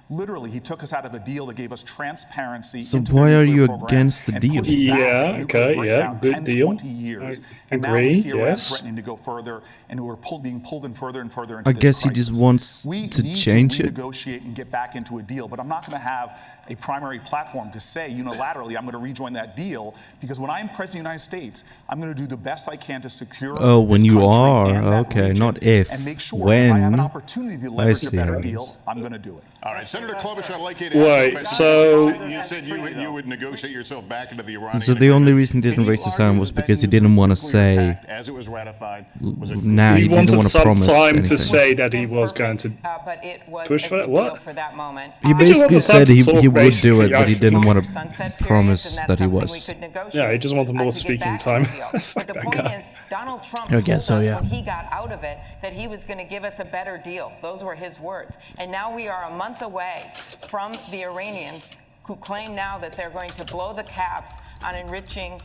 Literally, he took us out of a deal that gave us transparency. So into why their are nuclear you program against the and deal? pushed back Yeah, the nuclear okay, breakdown yeah, good 10 to deal. 20 years. I And now we agree, see Iran yes. threatening to go further, and we're being pulled in further and further into I this guess he crisis. just wants We to need change to it. renegotiate and get back into a deal, but I'm not going to have a primary platform to say unilaterally I'm going to rejoin that deal, because when I'm president of the United States, I'm going to do the best I can to secure Oh, when this you country are. and that Okay, region, not if. and make sure When. if I have an opportunity to leverage a see better how it deal, is. I'm going to do it. All right, Senator Klobuchar, I'd like you to Wait, answer the so- question. You said you would negotiate yourself back into the Iranian So the only agreement. reason he didn't Can you raise his argue hand was that that because he new didn't want to nuclear say. pact, as it was ratified, was a Nah, he He didn't wanted want to some promise time anything. to say that he was going to. But it was Push a for it? good What? deal for that moment. He basically wanted said to he talk would do it, basically, but he didn't want to sunset periods, promise and that's that he something we was. could negotiate, Yeah, he just wanted more to get speaking back time. on the deal. But the That point guy. is, Donald Trump I guess so, told us yeah. when he got out of it that he was going to give us a better deal. Those were his words. And now we are a month away from the Iranians, who claim now that they're going to blow the caps on enriching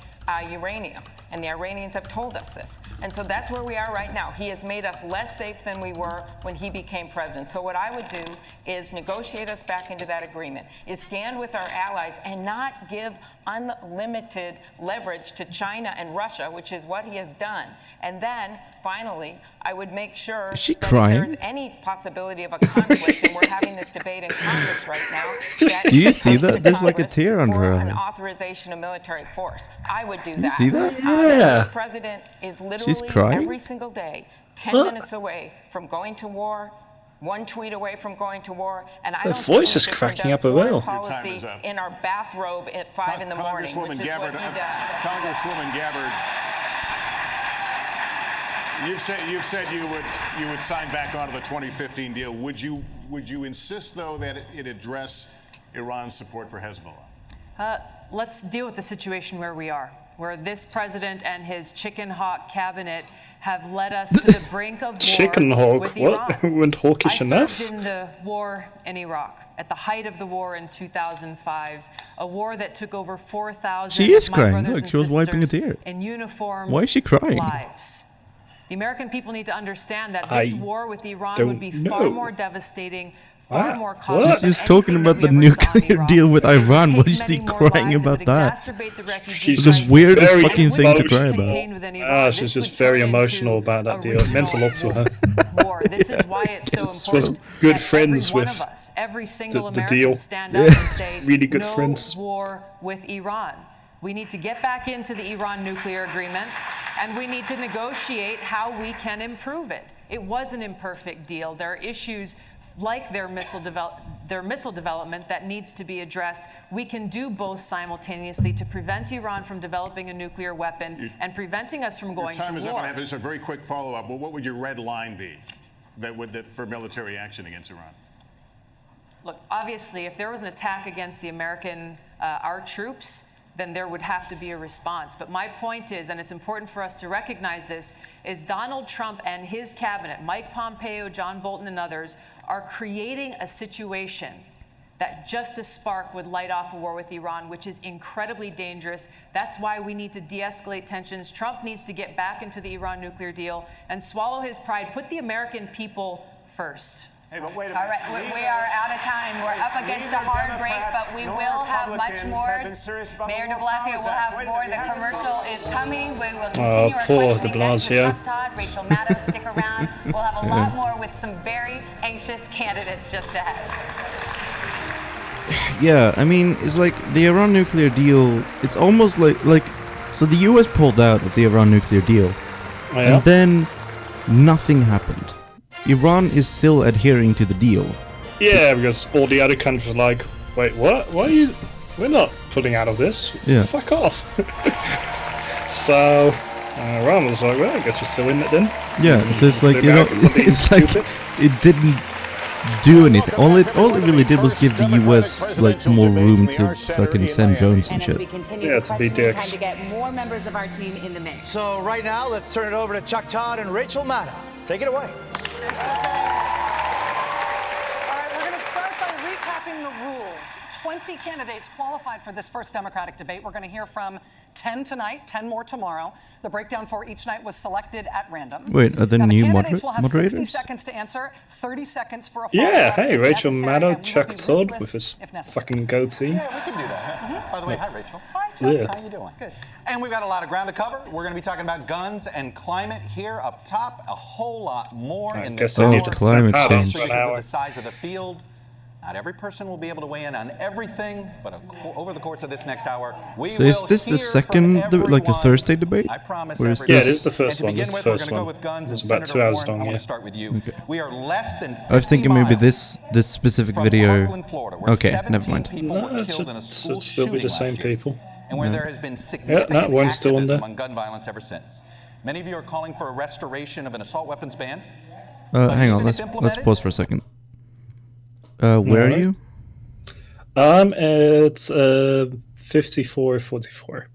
uranium. And the Iranians have told us this. And so that's where we are right now. He has made us less safe than we were when he became president. So what I would do is negotiate us back into that agreement, is stand with our allies and not give unlimited leverage to China and Russia, which is what he has done. And then, finally, I would make sure Is she that crying? if there's any possibility of a conflict, and we're having this debate in Congress right now, that Do you it see comes that? to There's like a Congress tear under for her an eye. authorization of military force. I would do You that. see that? Yeah. This president is literally crying? every single day 10 What? minutes away from going to war, one tweet away from going to war, and I Her don't think voice we is should cracking conduct up a foreign little. Your time policy is up. in our bathrobe at 5 in the morning, which Congresswoman is Gabbard, what he does. Congresswoman Gabbard, you've said you would sign back onto the 2015 deal. Would you insist though that it address Iran's support for Hezbollah? Let's deal with the situation where we are, where this president and his chicken hawk cabinet have led us to the brink of war Chicken hawk? with What? Iran. We weren't hawkish I enough? served in the war in Iraq, at the height of the war in 2005, a war that took over 4,000 She is of my crying. brothers Look, and she was wiping a sisters tear. in uniforms Why is she crying? lives. The American people need to understand that this I war with Iran don't would be far know. more devastating, far What? more What? costly She's than just talking anything about that the we ever saw in nuclear Iraq. deal with It would Iran. take What is many she more crying lives, it about would that? exacerbate the refugee She's The crisis, weirdest very fucking and it thing to wouldn't cry just about. contain within Iran. She's This just would very turn emotional into about that a deal. It meant a lot to her. war. This is why it's so Yes, was important good that friends every one with of us, every single the American, deal. stand up and say, Really good no friends. war with Iran. We need to get back into the Iran nuclear agreement, and we need to negotiate how we can improve it. it was an imperfect deal. There are issues like their missile development that needs to be addressed. We can do both simultaneously to prevent Iran from developing a nuclear weapon and preventing us from going to war. Your time is up, and I have just a very quick follow-up. Well, what would your red line be for military action against Iran? Look, obviously, if there was an attack against our troops, then there would have to be a response. But my point is, and it's important for us to recognize this, is Donald Trump and his cabinet, Mike Pompeo, John Bolton, and others, are creating a situation that just a spark would light off a war with Iran, which is incredibly dangerous. That's why we need to de-escalate tensions. Trump needs to get back into the Iran nuclear deal and swallow his pride, put the American people first. Hey, but wait a minute. All right, we are out of time. We're up against a hard break, but we will have much more. Mayor de Blasio will have more. The commercial is coming. We will continue our questioning next with Chuck Todd, Rachel Maddow. Stick around. We'll have a lot more with some very anxious candidates just ahead. Yeah, I mean, it's like the Iran nuclear deal. It's almost like so the U.S. pulled out of the Iran nuclear deal, and then nothing happened. Iran is still adhering to the deal. Yeah, because all the other countries are like, wait, what? Why are you? We're not pulling out of this. Yeah. Fuck off. So Iran was like, well, I guess we're still in it then. Yeah, so it's like, it's like it didn't do anything. All it really did was give the U.S. like more room to fucking send drones and shit. Yeah, to be dicks. To get more members of our team in the mix. So right now, let's turn it over to Chuck Todd and Rachel Maddow. Take it away. All right, we're going to start by recapping the rules. 20 candidates qualified for this first Democratic debate. We're going to hear from 10 tonight, 10 more tomorrow. The breakdown for each night was selected at random. Wait, are there new candidates will have moderators? 60 seconds to answer, 30 seconds for a follow-up. Yeah, hey, Rachel necessary, Maddow, Chuck Todd with his fucking goatee. Yeah, we can do that. By the way, hi, Rachel. Hi, Chuck. Yeah. How you doing? Good. And we've got a lot of ground to cover. We're going to be talking about guns and climate here up top. A whole lot more in this hour. Climate change. Because of the size of the field. Not every person will be able to weigh in on everything, but over the course of this next hour, we So will is this the hear second, from like the Thursday debate? I promise. Or is Yeah, this- it is the first one. begin This with, the we're first going to go one. with guns. It's And about 2 Senator hours Warren, long. I want Yeah. to start with you. We are less than 50 I was thinking maybe miles this specific from video. Parkland, Florida, where Okay, 17 never mind. people were killed in a school Should still be shooting the same last year, people. and where Yeah. there has been significant that one's still on activism there. on gun violence ever since. Many of you are calling for a restoration of an assault weapons ban. Hang on, even if let's implemented- pause for a second. Where are Alright. you? It's 54-44.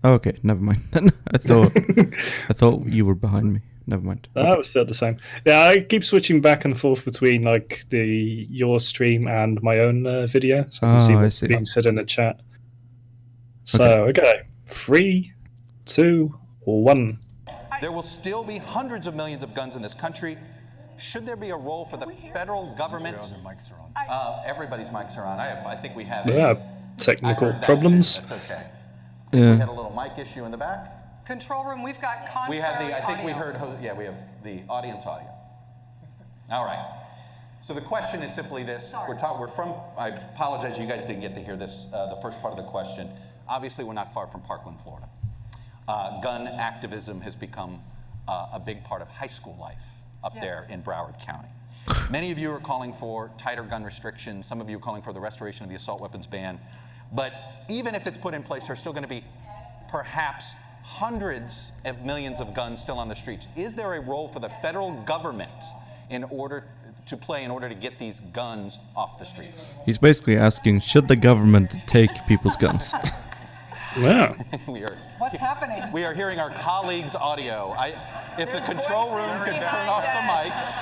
Oh, okay, never mind. Then I thought you were behind me. Never mind. That was still the same. Yeah, I keep switching back and forth between like your stream and my own video, so I can see Oh, I what's see. being said in the chat. So okay, 3, 2, 1. There will still be hundreds of millions of guns in this country. Should there be a role for the federal government? Mics are on. Everybody's mics are on. I think we have. Yeah, I technical heard that problems. too. That's okay. Yeah. We had a little mic issue in the back. Control room, we've got contrary We have the. I think we audio. heard. Yeah, we have the audience audio. All right. So the question is simply this. We're from. I apologize, you guys didn't get to hear this. The first part of the question. Obviously, we're not far from Parkland, Florida. Gun activism has become a big part of high school life up there in Broward County. Many of you are calling for tighter gun restrictions. Some of you are calling for the restoration of the assault weapons ban. But even if it's put in place, there's still going to be perhaps hundreds of millions of guns still on the streets. Is there a role for the federal government in order to get these guns off the streets? He's basically asking, should the government take people's guns? Yeah. What's happening? We are hearing our colleagues' audio. If the control room could turn off the mics.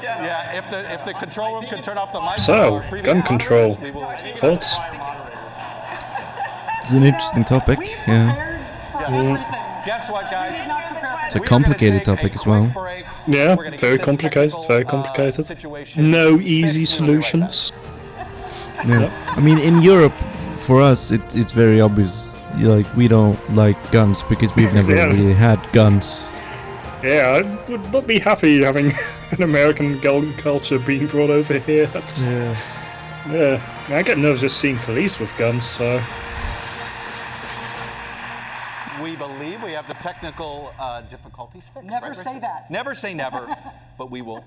Yeah, if the control room could turn off the mics. So, gun control. Thoughts? It's an interesting topic. Yeah. Guess what, guys? It's a complicated topic as well. Yeah, very complicated. Very complicated. No easy solutions. Yeah. I mean, in Europe, for us, it's very obvious. Like, we don't like guns because we've never really had guns. Yeah, I would not be happy having an American gun culture being brought over here. Yeah. I get nervous just seeing police with guns, so... We believe we have the technical difficulties fixed. Never right, say Richard? that. Never say never. But we will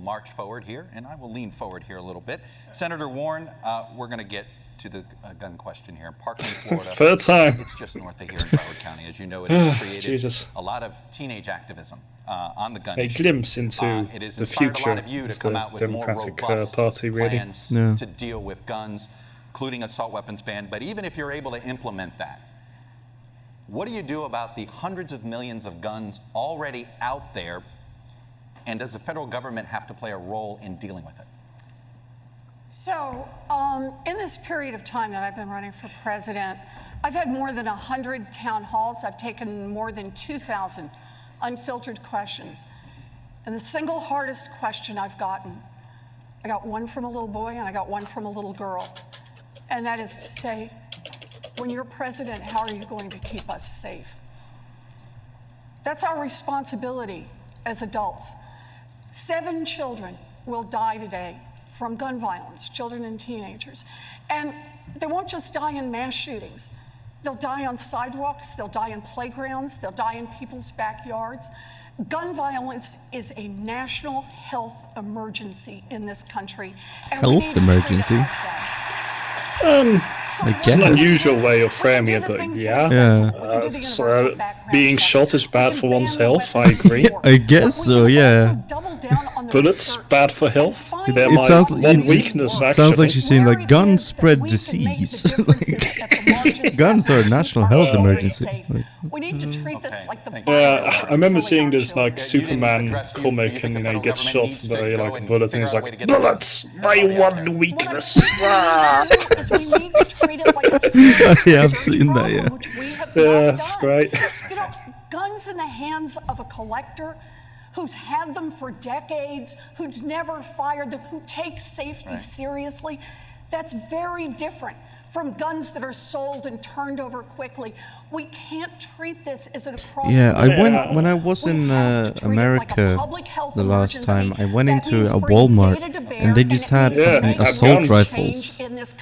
march forward here, and I will lean forward here a little bit. Senator Warren, we're going to get to the gun question here in Parkland, Florida. Third time. It's just north of here in Broward County. As you know, it has created Jesus. a lot of teenage activism on the gun A issue. glimpse into It has the inspired future a lot of you to of come the out with more Democratic robust Party, really. plans to deal with guns, including assault weapons ban. But even if you're able to implement that, what do you do about the hundreds of millions of guns already out there? And does the federal government have to play a role in dealing with it? So, in this period of time that I've been running for president, I've had more than 100 town halls. I've taken more than 2,000 unfiltered questions. And the single hardest question I've gotten, I got one from a little boy and I got one from a little girl. And that is to say, when you're president, how are you going to keep us safe? That's our responsibility as adults. 7 children will die today from gun violence, children and teenagers. And they won't just die in mass shootings. They'll die on sidewalks, they'll die in playgrounds, they'll die in people's backyards. Gun violence is a national health emergency in this country. And we need Health to treat it emergency? like that. I It's an guess. unusual way of framing it, but yeah. So being shot is bad for one's health, I agree. I guess so, yeah. Bullets, bad for health. They're It my sounds one it weakness, actually. sounds like she's saying like guns spread disease. Like, guns are a national health emergency. Like, We need to treat this like the Yeah, I remember seeing this like Superman comic, and he gets shot by like bullets, and he's like, "Bullets, my one weakness." Ah. yeah, I've seen that. Yeah. Yeah, it's great. You know, guns in the hands of a collector who's had them for decades, who's never fired them, who takes safety seriously, that's very different from guns that are sold and turned over quickly. We can't treat this as an across. Yeah, when I was in America the last time, I went into a Walmart and they just had fucking assault rifles.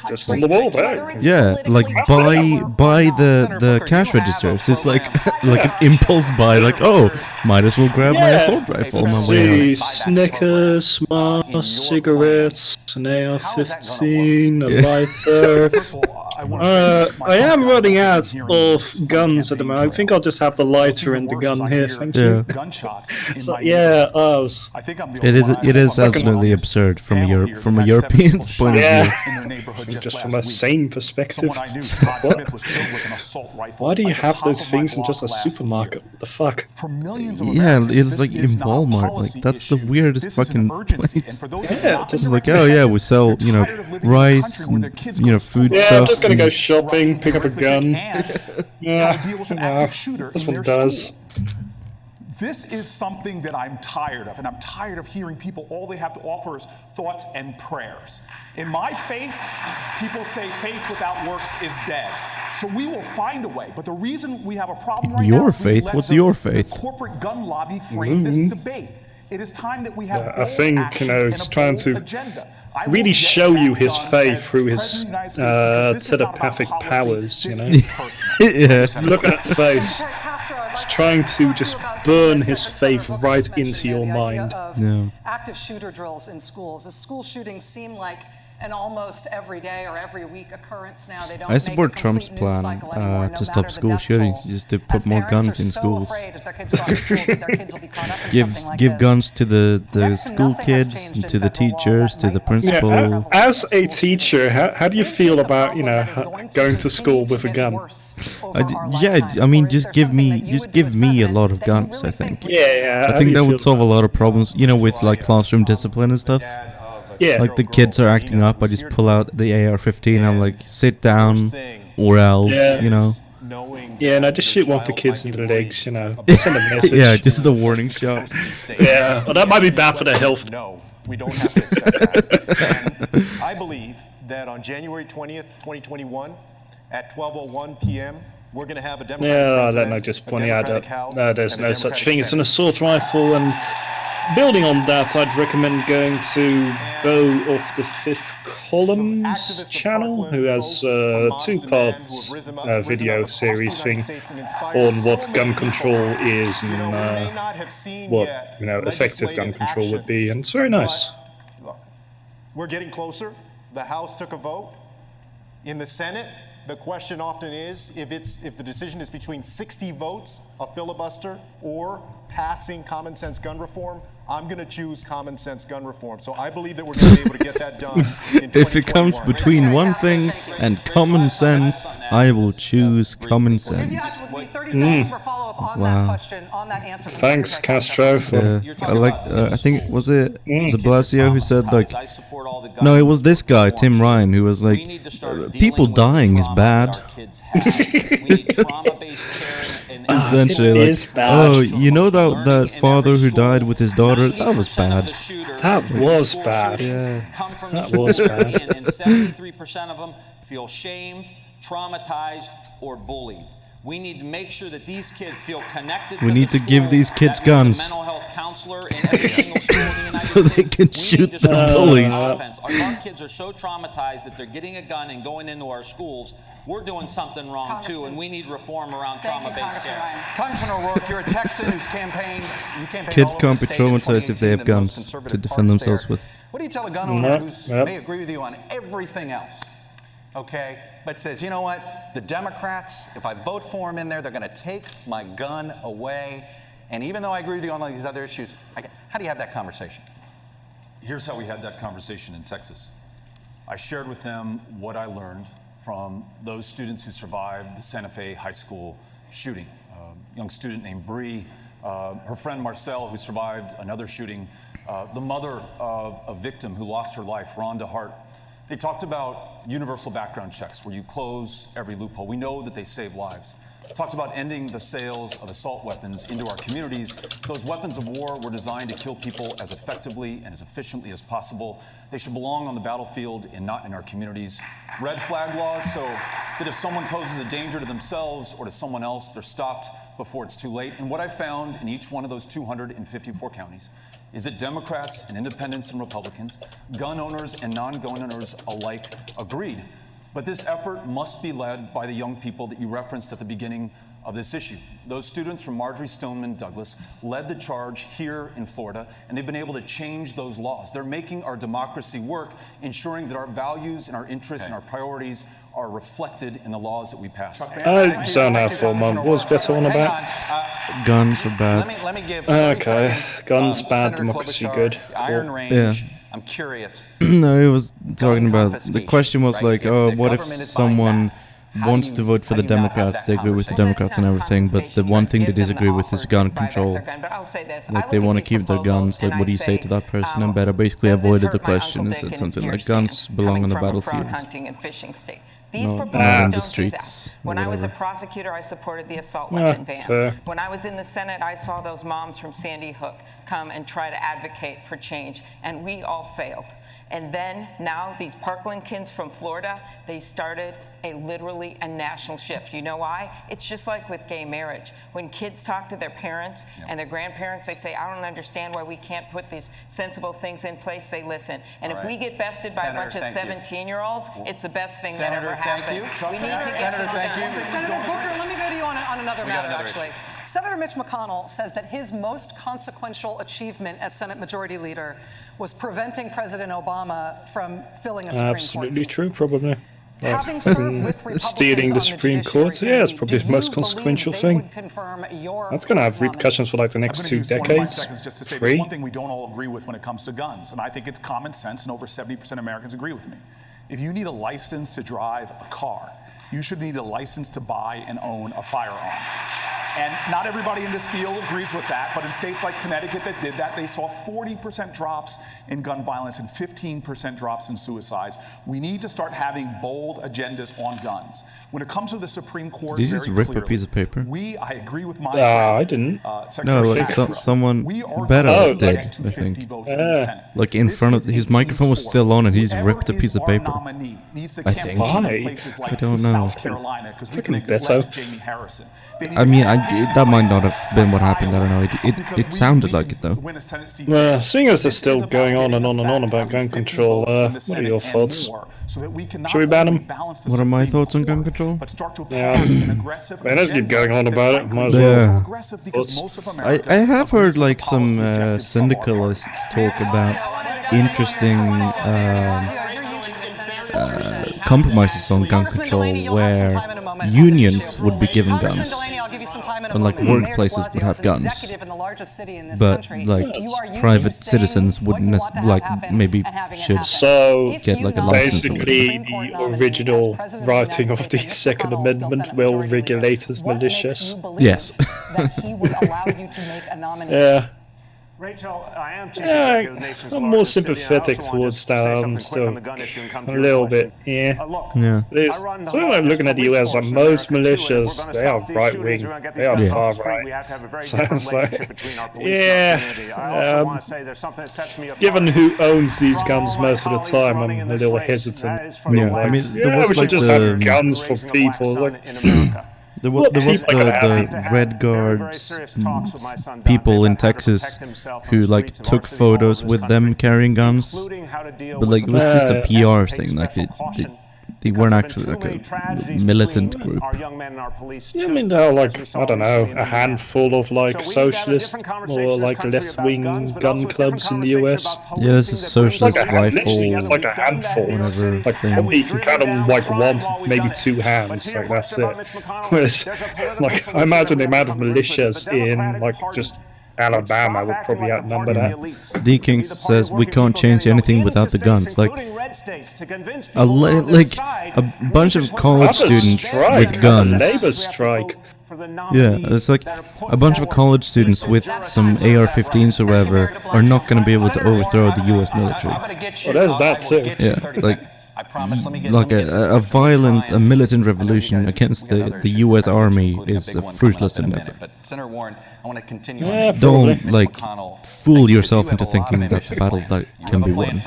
Just on the wall there. Yeah, like by the cash registers. It's like like an impulse buy. Like, oh, might as well grab my assault rifle on my way out. Snickers, Mars, cigarettes, an AR-15, a lighter. I am running out of guns at the moment. I think I'll just have the lighter and the gun here. Thank you. So, yeah, It is absolutely absurd from a European's point of view. Just from a sane perspective. Why do you have those things in just a supermarket? What the fuck? Yeah, it's like in Walmart. Like that's the weirdest fucking place. Yeah, just like, oh yeah, we sell rice and food yeah, stuff. I'm just gonna go shopping, pick up a gun. Yeah, this one does. This is something that I'm tired of, and I'm tired of hearing people, all they have to offer is thoughts and prayers. In my faith, people say faith without works is dead. So we will find a way. But the reason we have a problem right now Your is faith? What's your faith? The corporate gun lobby framed this debate. It is time that we have I think, he's trying to really show you his faith through his telepathic powers, Yeah. Look at that face. He's trying to just burn his faith right into your mind. Active shooter drills in schools. The school shootings seem like an almost every day or every week occurrence now. They don't I support Trump's plan to stop school shootings, just to put more guns in schools. Give guns to the school kids, to the teachers, to the principal. Yeah, as a teacher, how do you feel about going to school with a gun? I mean, just give me a lot of guns. I think. Yeah. I think that would solve a lot of problems. With like classroom discipline and stuff. Yeah. Like the kids are acting up, I just pull out the AR-15. I'm like, sit down, or else, Yeah, and I just shoot one of the kids in the legs, Send a message. Yeah, just the warning shot. Yeah, well, that might be bad for their health. No, we don't have to accept that. And I believe that on January 20th, 2021, at 12:01 p.m., we're going to have a Democratic Yeah, I president, don't know, just a pointing out Democratic that House, there's and a no such Democratic thing as an Senate. assault rifle, and building on that, I'd recommend going to Beau of the Fifth Column's channel, who has a two-part video series thing on what gun control is and what effective gun control would be, and it's very nice. We're getting closer. The House took a vote. In the Senate, the question often is if the decision is between 60 votes, a filibuster, or passing common sense gun reform, I'm going to choose common sense gun reform. So I believe that we're going to be able to get that done in If it comes between one thing and common sense, I will choose common sense. Wow. Thanks, Castro. I think was it Blasio who said like, no, it was this guy Tim Ryan who was like, people dying is bad. Essentially, like, oh, you know that father who died with his daughter, that was bad. That was bad. Yeah, that was bad. And 73% of them feel shamed, traumatized, or bullied. We need to make sure that these kids feel connected. We need to give these kids guns. Mental health counselor in every single school in the United so they can shoot the bullies. Our kids are so traumatized that they're getting a gun and going into our schools. We're doing something wrong too, and we need reform around trauma-based care. Congressman O'Rourke, you're a Texan who's campaigned. Kids can't be traumatized if they have guns to defend themselves with. What do you tell a gun owner who may agree with you on everything else, okay, but says, you know what, the Democrats, if I vote for them in there, they're going to take my gun away, and even though I agree with you on all these other issues, how do you have that conversation? Here's how we had that conversation in Texas. I shared with them what I learned from those students who survived the Santa Fe High School shooting. A young student named Bree, her friend Marcel, who survived another shooting, the mother of a victim who lost her life, Rhonda Hart. They talked about universal background checks where you close every loophole. We know that they save lives. Talked about ending the sales of assault weapons into our communities. Those weapons of war were designed to kill people as effectively and as efficiently as possible. They should belong on the battlefield and not in our communities. Red flag laws, so that if someone poses a danger to themselves or to someone else, they're stopped before it's too late. And what I found in each one of those 254 counties is that Democrats and independents and Republicans, gun owners and non-gun owners alike, agreed. But this effort must be led by the young people that you referenced at the beginning of this issue. Those students from Marjorie Stoneman Douglas led the charge here in Florida, and they've been able to change those laws. They're making our democracy work, ensuring that our values and our interests and our priorities are reflected in the laws that we pass. I don't know for a moment. What was better on about? Guns are bad. Let me give okay, guns bad, democracy good. Iron Range. Yeah. I'm curious. No, it was talking about, the question was like, oh, what if someone wants to vote for the Democrats, they agree with the Democrats and everything, but the one thing they disagree with is gun control. Like, they want to keep their guns, like, what do you say to that person? And I basically avoided the question and said something like, guns belong on the battlefield. These not proposals in the don't streets. do that. When I was a prosecutor, I supported the assault weapon ban. When I was in the Senate, I saw those moms from Sandy Hook come and try to advocate for change, and we all failed. And then now these Parkland kids from Florida, they started literally a national shift. You know why? It's just like with gay marriage. When kids talk to their parents and their grandparents, they say, I don't understand why we can't put these sensible things in place. They listen. And if we get bested by a bunch of 17-year-olds, it's the best thing that ever happened. We need to get to the Senator Booker, let me go to you on another matter, actually. Senator Mitch McConnell says that his most consequential achievement as Senate Majority Leader was preventing President Obama from filling a Supreme Court. Absolutely true, probably. Having served with Republicans stealing the on Supreme Court, yeah, it's probably the most consequential thing. That's going to have repercussions for like the next 2 decades. Seconds just to say there's one thing we don't all agree with when it comes to guns, and I think it's common sense, and over 70% of Americans agree with me. If you need a license to drive a car, you should need a license to buy and own a firearm. And not everybody in this field agrees with that, but in states like Connecticut that did that, they saw 40% drops in gun violence and 15% drops in suicides. We need to start having bold agendas on guns. When it comes to the Supreme Court, did you just rip a piece of paper? I agree with my I didn't. No, like someone better did, I think. Like in front of his microphone was still on and he's ripped a piece of paper. I think. Why? I don't know. South Carolina, because we can elect Jamie Harrison. I mean, that might not have been what happened. I don't know. It sounded like it though. Well, seeing as they're still going on and on about gun control, what are your thoughts? Should we ban them? What are my thoughts on gun control? Yeah, man, let's keep going on about it. Might as well. I have heard like some syndicalists talk about interesting compromises on gun control where unions would be given guns and like workplaces would have guns, but like private citizens wouldn't maybe should get like a license. Basically, the original writing of the Second Amendment will regulate as malicious. Yes. Yeah. Rachel, I am chief executive of the nation's I'm more sympathetic towards that. So a little bit, yeah. So I'm looking at the US, like most militias, they are right wing, they are far right. Sounds like, given who owns these guns most of the time, I'm a little hesitant. Yeah, I mean, there was we should just have guns for people. Like, there was the Red Guards people in Texas who like took photos with them carrying guns, but like it was just a PR thing. Like they weren't actually like a militant group. Yeah, I mean, there are like, I don't know, a handful of like socialist or like left-wing gun clubs in the US. Yeah, this is socialist rifle. Like a handful. Whatever. Like you can count them like one, maybe two hands. Like that's it. Whereas, like, I imagine the amount of militias in like just Alabama would probably outnumber that. D. King says we can't change anything without the guns. Like a bunch of college students with guns. Labor strike. Yeah, it's like a bunch of college students with some AR-15s or whatever are not going to be able to overthrow the U.S. military. Well, there's that too. Yeah, like a violent, militant revolution against the U.S. Army is a fruitless endeavor. But Senator Warren, I want to continue. Don't like fool yourself into thinking that's a battle that can be won.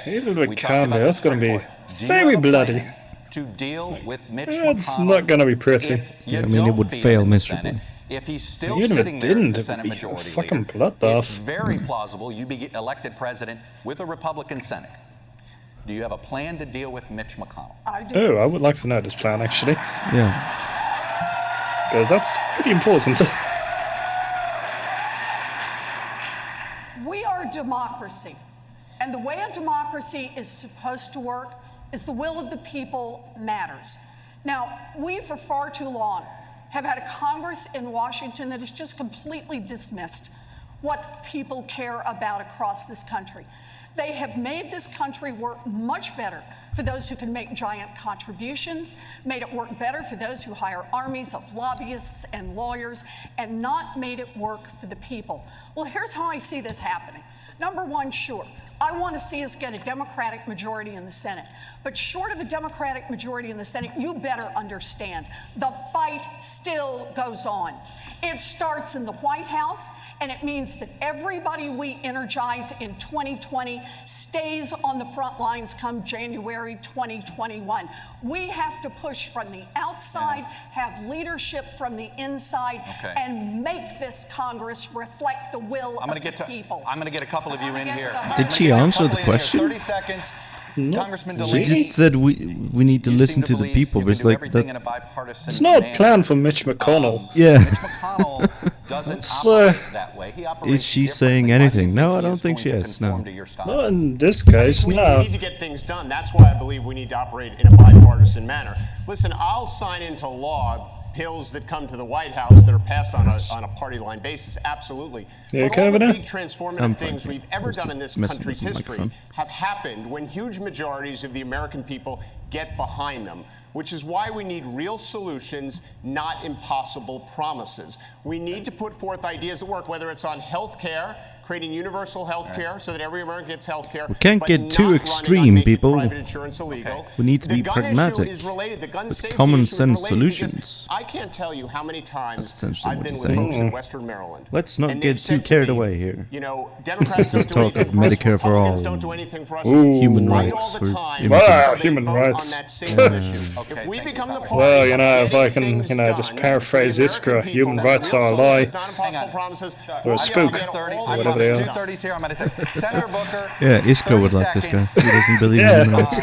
Even with Canada, that's going to be very bloody. To deal with Mitch It's not going to be pretty. Yeah, I mean, it would fail miserably. If he's still sitting there as the Senate majority leader, it's very plausible you be elected president with a Republican Senate. Do you have a plan to deal with Mitch McConnell? Oh, I would like to know this plan, actually. Yeah. Because that's pretty important. We are a democracy. And the way a democracy is supposed to work is the will of the people matters. Now, we for far too long have had a Congress in Washington that has just completely dismissed what people care about across this country. They have made this country work much better for those who can make giant contributions, made it work better for those who hire armies of lobbyists and lawyers, and not made it work for the people. Well, here's how I see this happening. Number one, sure, I want to see us get a Democratic majority in the Senate. But short of a Democratic majority in the Senate, you better understand, the fight still goes on. It starts in the White House, and it means that everybody we energize in 2020 stays on the front lines come January 2021. We have to push from the outside, have leadership from the inside, and make this Congress reflect the will of the people. I'm going to get a couple of you in here. Did she answer the question? 30 seconds. Congressman She just said we need to listen to the people, but it's like that. It's not a plan for Mitch McConnell. Yeah. Mitch McConnell doesn't operate that way. He operates Is she saying anything? No, I don't think she is. No. Not in this case, We no. need to get things done. That's why I believe we need to operate in a bipartisan manner. Listen, I'll sign into law pills that come to the White House that are passed on a party line basis, absolutely. But all the big transformative things we've ever done in this country's history have happened when huge majorities of the American people get behind them, which is why we need real solutions, not impossible promises. We need to put forth ideas that work, whether it's on health care, creating universal health care so that every American gets health care. We can't get too extreme, people. We need to be pragmatic with common sense solutions. I can't tell you how many times essentially I've what been he's with saying. folks in Western Maryland. Let's not and get they've said too carried to me, away here. You know, Democrats Let's don't do talk of anything for us, Medicare for all, Republicans don't do anything for us. human We fight rights all the for time, immigrants. so they Human vote rights. on that single issue. If we become the party Well, you know, of if I getting can, things just done paraphrase for the Iskra, American human people, rights real are a solutions, lie. non-impossible promises, Or a spook. I'm Whatever they are. 2:30s here. I'm going to say, Senator Booker. Yeah, Iskra would like this guy. He doesn't believe in human rights.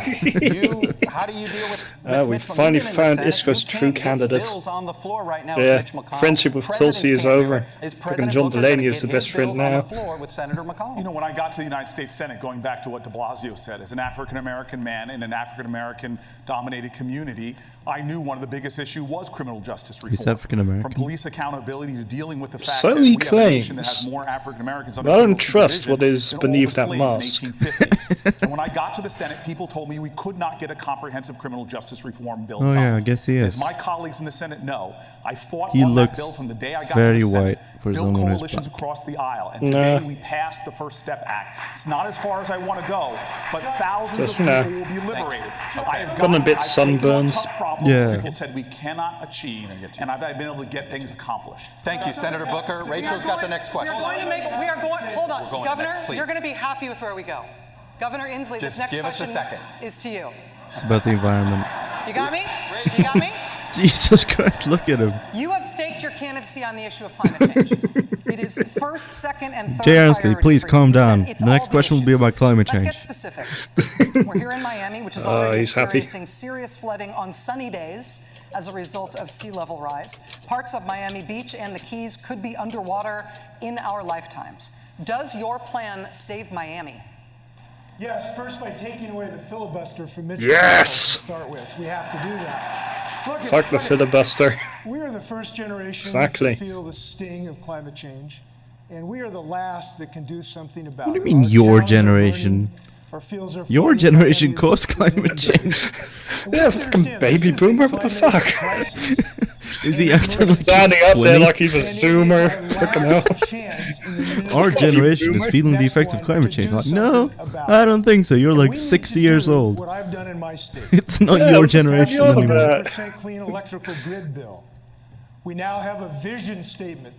How do you deal with We Mitch finally McConnell in the found Senate? Iska's You true can't get candidate. bills on the floor right now Yeah, with Mitch McConnell. friendship with Presidents Tulsi is can't do over. it. Is Fucking President John Booker Delaney gonna is the get best his friend bills on now. the floor with Senator McConnell? You know, when I got to the United States Senate, going back to what de Blasio said, as an African-American man in an African-American dominated community, I knew one of the biggest issues was criminal justice reform. He's African-American. From police accountability to dealing with the fact So that he we have a nation that claims. has more African-Americans I under don't criminal trust supervision what is than all beneath the that slaves in mask. 1850. And when I got to the Senate, people told me we could not get a comprehensive criminal justice reform bill Oh done. yeah, I guess he As is. my colleagues in the Senate know, I fought He on that looks bill from the day I got very to the Senate, white for built someone who's coalitions black. across the aisle, and Nah. today we passed the First Step Act. It's not as far as I want to go, but thousands Just of people nah. will be liberated. I have Gotten a bit I've taken on sunburns. tough problems Yeah. people said we cannot achieve, and I've been able to get things accomplished. Thank you, Senator Booker. Rachel's got the next question. Hold on, We're going Governor, next, please. you're going to be happy with where we go. Governor Inslee, Just this next give us a question second. is to you. It's about the environment. You got me? You got me? Jesus Christ, look at him. You have staked your candidacy on the issue of climate change. It is first, second, and third Jay Ansley, priority please for you. calm You said down. it's The next all question will be issues. about climate Let's change. get specific. We're here in Miami, which is already he's happy. experiencing serious flooding on sunny days as a result of sea level rise. Parts of Miami Beach and the Keys could be underwater in our lifetimes. Does your plan save Miami? Yes, first by taking away the filibuster from Mitch Yes! McConnell to start with. We have to do that. Look at Fuck the filibuster. We are the first generation Exactly. to feel the sting of climate change, and we are the last that can do something about What do it. you mean Our your towns are generation? burning, our fields are Your flooding, generation Miami caused is climate change. Yeah, fucking baby boomer, what the fuck? Is he acting like Standing he's up there 20? like he's a zoomer. Fucking hell. Our generation is feeling the effects of climate change. Like, no, I don't think so. You're like 60 years old. What I've done in my state. It's not Yeah, your what the fuck generation you on anymore. about? 100% clean electrical grid bill. We now have a vision statement,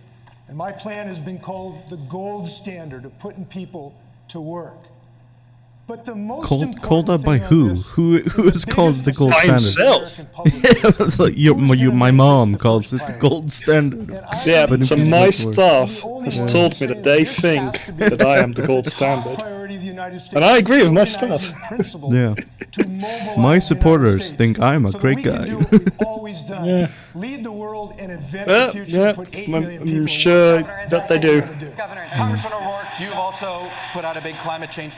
and my plan has been called the gold standard of putting people to work. But the most Called out by thing on who? this, Who is called the gold By standard? himself. Yeah, that's like my mom calls it the gold standard. Yeah, But so in my people staff work. has Yeah. told me that they think that I am the gold standard. And I agree with my staff. Yeah. My supporters think I'm a great guy. Yeah. Lead the world and invent the Yeah, future. yeah, Put 8 million people I'm to sure work. that they do. Congressman O'Rourke, you've also put out a big climate change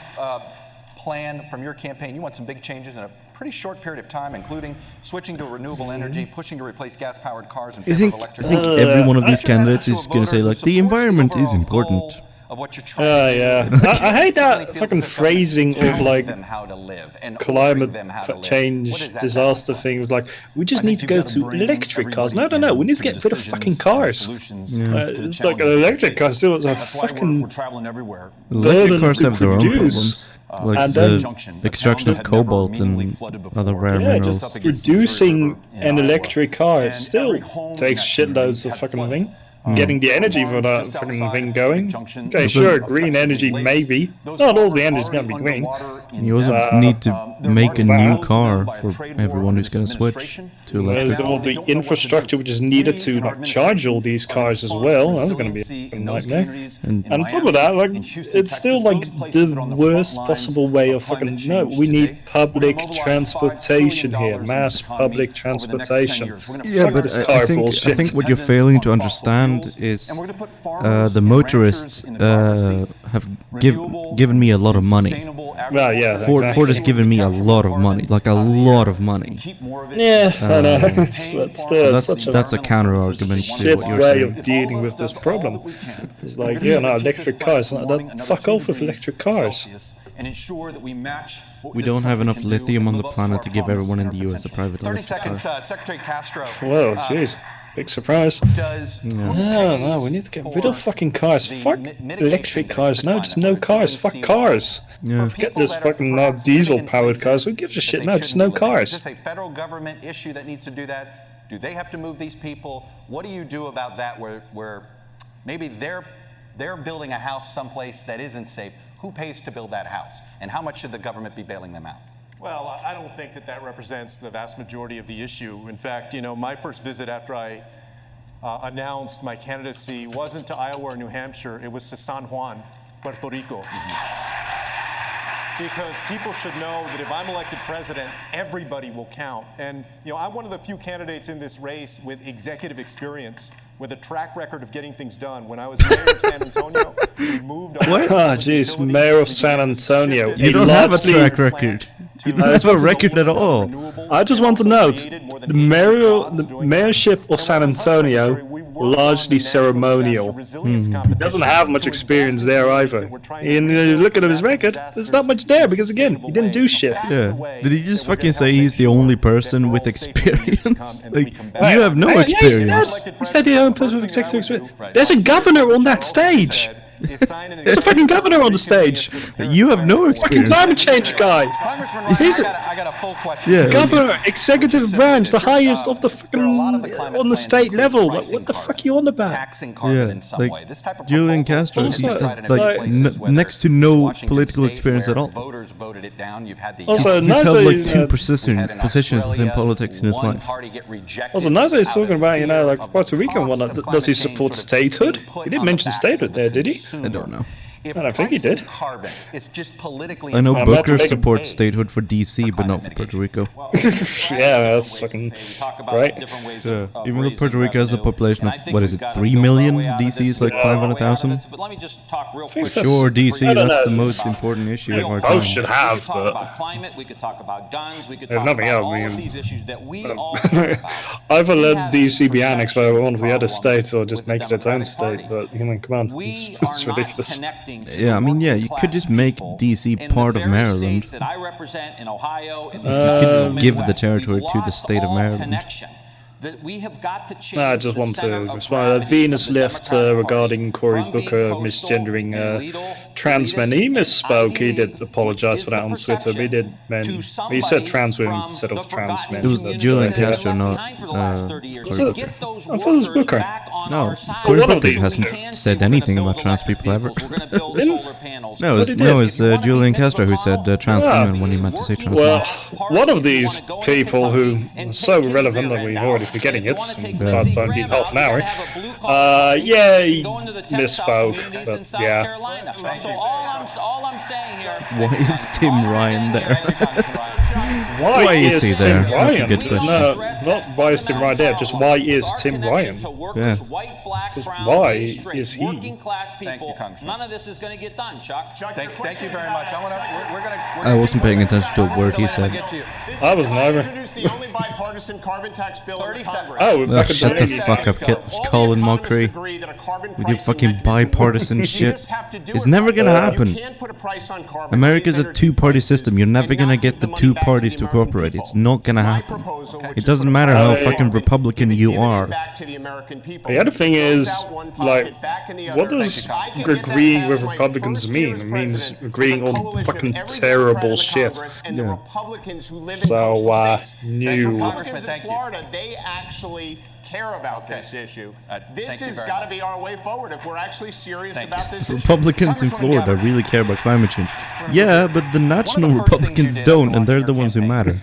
plan from your campaign. You want some big changes in a pretty short period of time, including switching to renewable energy, pushing to replace gas-powered cars in I favor of think electric every one of these What's your candidates message is to a going to say voter like who the supports environment is overall important. goal of what you're trying to do? Yeah. I hate Suddenly that feels fucking as if phrasing of telling like them how to live and climate ordering them how to live. change What is that disaster balance thing. Like, we just I need think to you've go got to to bring electric cars. No, everybody we need to into get the rid of fucking decisions and cars. solutions Yeah. to the It's like an challenges we electric face. car still is a That's why fucking we're traveling everywhere. Electric burden cars we have their own produce. problems, like And the extraction of cobalt and other rare Yeah, minerals. just producing an electric car still takes shitloads of fucking thing. Getting the energy for that fucking thing going. Okay, sure, green energy maybe. Not all the energy's gonna be green. You also need to make a new car for everyone who's going to switch to There's electric. all the infrastructure which is needed to like charge all these cars as well. That's going to be a nightmare. And on top of that, like it's still like the worst possible way of fucking. No, we need public transportation here, mass public transportation. Yeah, Fuck but this I car think bullshit. what you're failing to understand is the motorists have given me a lot of money. Well, yeah, Ford has exactly. given me a lot of money, like a lot of money. Yes, I know. So that's a counter argument to Shit what you're way saying. of dealing with this problem. It's like, yeah, no, electric cars. No, fuck off with electric cars. And ensure that we match what We this don't have country enough can do lithium and on the live up to planet our to give promise everyone in and the our U.S. a potential. private 30 electric car. seconds, Secretary Castro. Whoa, jeez. Big surprise. No, we need to get rid of fucking cars. Fuck electric cars. No, just no cars. Fuck cars. Yeah. Forget this fucking diesel-powered cars. Who gives a shit? No, just no cars. Is this a federal government issue that needs to do that? Do they have to move these people? What do you do about that where maybe they're building a house someplace that isn't safe? Who pays to build that house? And how much should the government be bailing them out? Well, I don't think that represents the vast majority of the issue. In fact, my first visit after I announced my candidacy wasn't to Iowa or New Hampshire. It was to San Juan, Puerto Rico. Because people should know that if I'm elected president, everybody will count. And, I'm one of the few candidates in this race with executive experience, with a track record of getting things done. When I was mayor of San Antonio, we moved on. What? Oh, jeez, mayor of San Antonio. You don't have a track record. You don't have a record at all. I just want to note, the mayorship of San Antonio, largely ceremonial. He doesn't have much experience there either. And you look at his record, there's not much there because, again, he didn't do shit. Yeah. Did he just fucking say he's the only person with experience? Like, you have no experience. He said the only person with executive experience. There's a governor on that stage. There's a fucking governor on the stage. You have no experience. Climate change guy. I got a full question. Yeah. Governor, executive branch, the highest of the fucking on the state level. Like, what the fuck are you on about? Taxing carbon in some way. This type of Julian Castro, he has next to no political experience at all. Voters voted it down. You've had the He's held like 2 positions within politics in his life. Also, now that he's talking about, like Puerto Rico and whatnot, does he support statehood? He didn't mention statehood there, did he? I don't know. If I don't think he did. Carbon, it's just politically. I know Booker supports statehood for DC, but not for Puerto Rico. Yeah, that's fucking right. Yeah. Even though Puerto Rico has a population of, what is it, 3 million? DC is like 500,000. But let me just talk real quick. Sure, DC, that's the most important issue of our time. Both should have, we could talk about climate, we could talk about guns, we could talk about all of these issues that we all care about. Either let DC be annexed by one of the other states or just make it its own state, but, come on, it's ridiculous. Yeah, I mean, yeah, you could just make DC part of Maryland. That I represent in Ohio, in you could just give the territory to the state of Maryland. That we have got to change. I just want to respond. Venus left regarding Cory Booker misgendering trans men. He misspoke. He did apologize for that on Twitter. But he said trans women instead of trans men. It was Julian Castro, not Cory Booker. I thought it was Booker. No, Cory Booker hasn't said anything about trans people ever. No, it's Julian Castro who said trans women when he meant to say trans women. Well, one of these people who are so relevant that we've already forgetting it, about half an hour. Yeah, he misspoke, but yeah. So all I'm saying here. Why is Tim Ryan there? Why is he there? That's a good question. No, not why is Tim Ryan there, just why is Tim Ryan? Yeah. Why is he? Thank you, Congressman. None of this is going to get done, Chuck. Thank you very much. I wasn't paying attention to a word he said. I was neither. Introduce the only bipartisan carbon tax bill in Congress. Oh, shut the fuck up, Colin Mockery. With your fucking bipartisan shit. It's never gonna happen. America's a 2-party system. You're never gonna get the 2 parties to cooperate. It's not gonna happen. It doesn't matter how fucking Republican you are. The other thing is, like, what does agreeing with Republicans mean? It means agreeing on fucking terrible shit. Yeah. So, new. Republicans in Florida, they actually care about this issue. This has got to be our way forward if we're actually serious about this issue. Republicans in Florida really care about climate change. Yeah, but the national Republicans don't, and they're the ones who matter.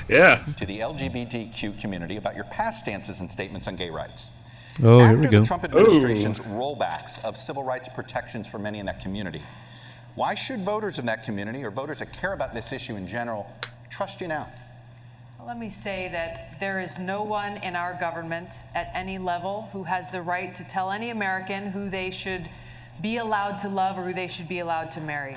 Yeah. To the LGBTQ community about your past stances and statements on gay rights. Oh, here we After go. the Trump administration's rollbacks of civil rights protections for many in that community, why should voters in that community, or voters that care about this issue in general, trust you now? Let me say that there is no one in our government at any level who has the right to tell any American who they should be allowed to love or who they should be allowed to marry.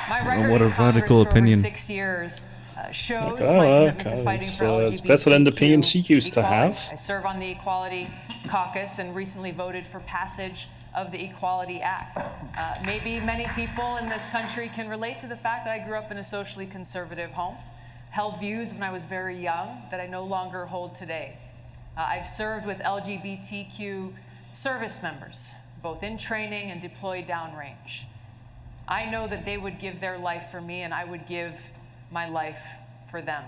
My record what a in Congress radical for opinion. over 6 years shows my commitment to fighting for LGBTQ it's better than the opinion she used to have. I serve on the Equality Caucus and recently voted for passage of the Equality Act. Maybe many people in this country can relate to the fact that I grew up in a socially conservative home. held views when I was very young that I no longer hold today. I've served with LGBTQ service members, both in training and deployed downrange. I know that they would give their life for me, and I would give my life for them.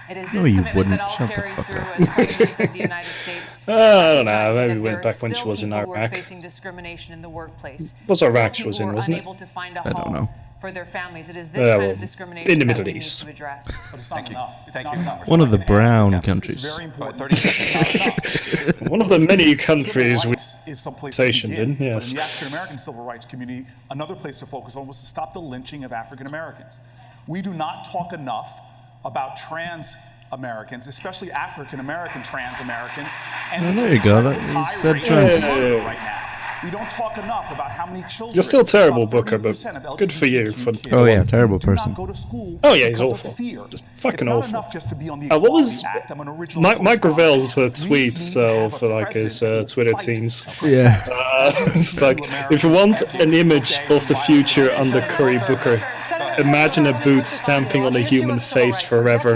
It is this commitment that I'll carry through as President of the United States. I don't know, maybe we went back when she was in Who are Iraq. facing discrimination in the workplace. Was Iraq she was in, wasn't it? Unable to find a I don't home know. for their families. It is this kind well, of discrimination in the that Middle we need East. to address. But it's not enough. It's not enough. One of the brown countries. It's very important. 30 seconds. One of the many countries Civil we rights is someplace stationed to in, begin, yes. But in the African American civil rights community, another place to focus on was to stop the lynching of African Americans. We do not talk enough about trans Americans, especially African American trans Americans. And Oh, there you go. That high you said rate trans. of murder right now. We don't talk enough about how many children. You're still terrible, about Booker, but 30% of good for you. For Oh yeah, terrible do not person. go to school Oh yeah, he's because of awful. fear. Just fucking It's not awful. enough just to be on the What was Equality Act. I'm an original Mike co-sponsor. Gravel's We tweets need to have a for like his president Twitter fight teams? Yeah. It's like, if you want an image of the future under Cory Booker, imagine a boot stamping on a human face forever,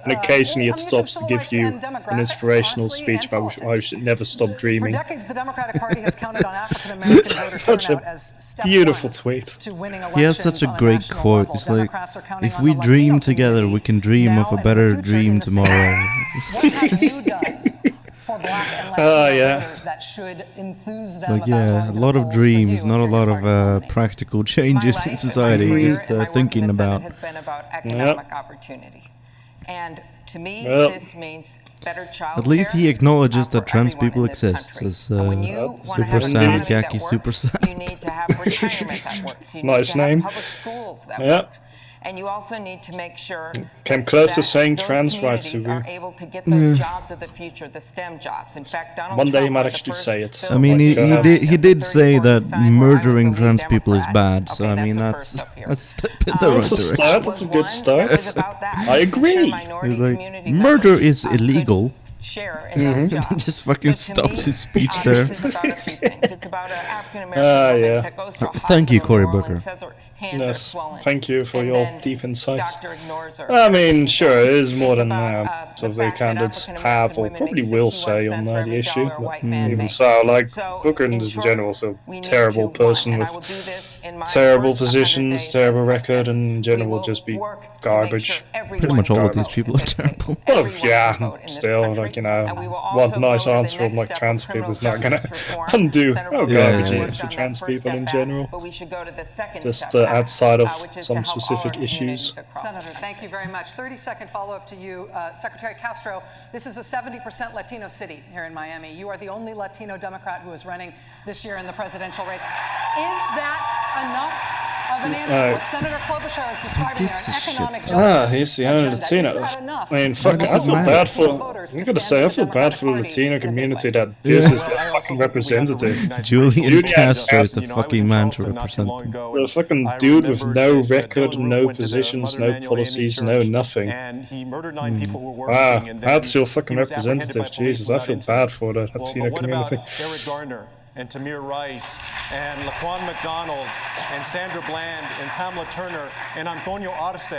and occasionally it stops to give you an inspirational speech about how you should never stop For dreaming. decades, the Democratic Party has counted on African American voter Such turnout a as step beautiful one tweet. to winning He has elections such a on great national quote. level. It's like, Democrats are counting if on we the Latino dream together, community we can dream now of a and in better the future dream in the tomorrow. What have you done for Black and Latino yeah. voters that should enthuse them Like, about yeah, a going to lot the of polls for dreams, you not a if lot your of party's nominated? practical changes in society. Just thinking about. has been about economic opportunity. And to me, Well. this means better child At least he care, acknowledges for that trans everyone people in this exist. country. As And when you wanna Super have an Sad, economy that Khaki works, Super Sad. You need to have retirement that works. You Nice need to have name. public schools that Yeah. work. And you also need to make sure Came close to that saying those trans rights communities to are be. able to get those jobs of the future, the STEM jobs. In fact, Donald One day Trump, he might one of the actually first say it. bills I mean, that he signed did of the did say 30, that 40 side where I was murdering the lead trans people is Democrat. bad. So Okay, I mean, that's a that's first up here. a step in the right That's a direction. start. That's a good start. Was about that. I agree. Ensure minority He's like, community murder members, is could illegal. share in those jobs. Just fucking So to stops me, his speech there. This is about a few things. It's about an African American woman yeah. that goes to a Thank you, hospital Cory in New Booker. Orleans, says her hands are Yes, swollen. thank you for And your then deep insight. Doctor ignores her. I mean, sure, it is more It's than about, some of the the fact that candidates African have American or women probably make will 61 say on cents for the every issue. dollar a But white man even makes. so, like, So, Booker in in short, general is a we need terrible to, person and with I will do this in my terrible first 100 positions, days terrible as record, president. and in general We will will just be work to make garbage. sure everyone Pretty much all of these Garbage. people are terrible. Well, everyone yeah, can vote in this still, country, like, you know, and we will one also nice go to the answer from, next like, step of trans criminal people is not gonna justice reform. undo Senator how Booker garbage has it worked is for on that trans first people in step back, general. but we should go to the second Just step back, outside of which is some to help all specific our communities issues. across. Senator, thank you very much. 30-second follow-up to you. Secretary Castro, this is a 70% Latino city here in Miami. You are the only Latino Democrat who is running this year in the presidential race. Is that enough of an answer? What Senator Klobuchar is describing there, an economic justice he's the only agenda. Latino. Is that enough? I mean, fuck, I feel bad for. I'm gonna say, I feel bad for the Latino community that this is the fucking representative. Julian Yeah, Castro is the You know, I was fucking in man to Charleston not too represent long them. ago, The and fucking I dude with remembered no that record, Dylan no Roof went to the positions, Mother no Emanuel AME policies, no Church, nothing. And he murdered 9 people who were Wow, worshiping. And then that's your fucking he was apprehended by representative. police Jesus, I without feel incident. bad for the Well, Latino but what about community. Eric Garner and Tamir Rice and Laquan McDonald and Sandra Bland and Pamela Turner and Antonio Arce?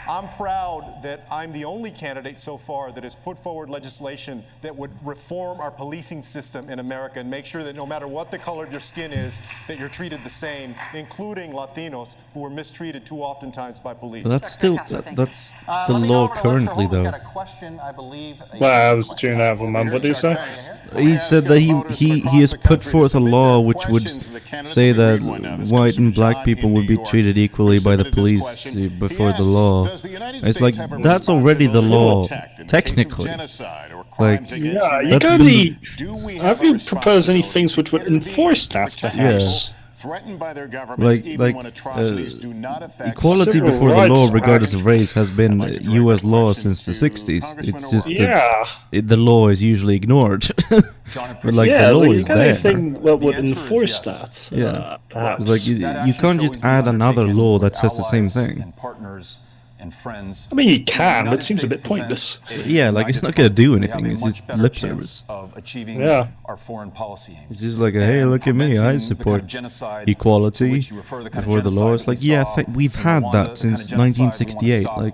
I'm proud that I'm the only candidate so far that has put forward legislation that would reform our policing system in America and make sure that no matter what the color of your skin is, that you're treated the same, including Latinos who are mistreated too oftentimes by police. But that's still that's the Let me go law over to Lester currently, Holt, who's though. got a question, I believe. Well, I was tuning out for mum. What did you say? He said that he has put forth a law which would say that white and black people would be treated equally by the police before the law. It's like that's already the law, technically. Like, Yeah, you that's gotta been be. Have you proposed any things which would enforce that, perhaps? Threatened by their governments, even when atrocities do not affect equality Civil before the rights law, act. regardless of race, has been U.S. law since the 60s. It's just that the law is usually ignored. But like yeah, the law like, is you got there. anything that would enforce that? Yeah, perhaps. it's like you can't just add another law that says the same thing. And partners and friends. I mean, you can, but it seems a bit pointless. Yeah, like it's not gonna do anything. It's just lip service. Of achieving Yeah. our foreign policy aims. It's just like, hey, look at me, I support equality before the law. It's like, yeah, we've had that since 1968. Like,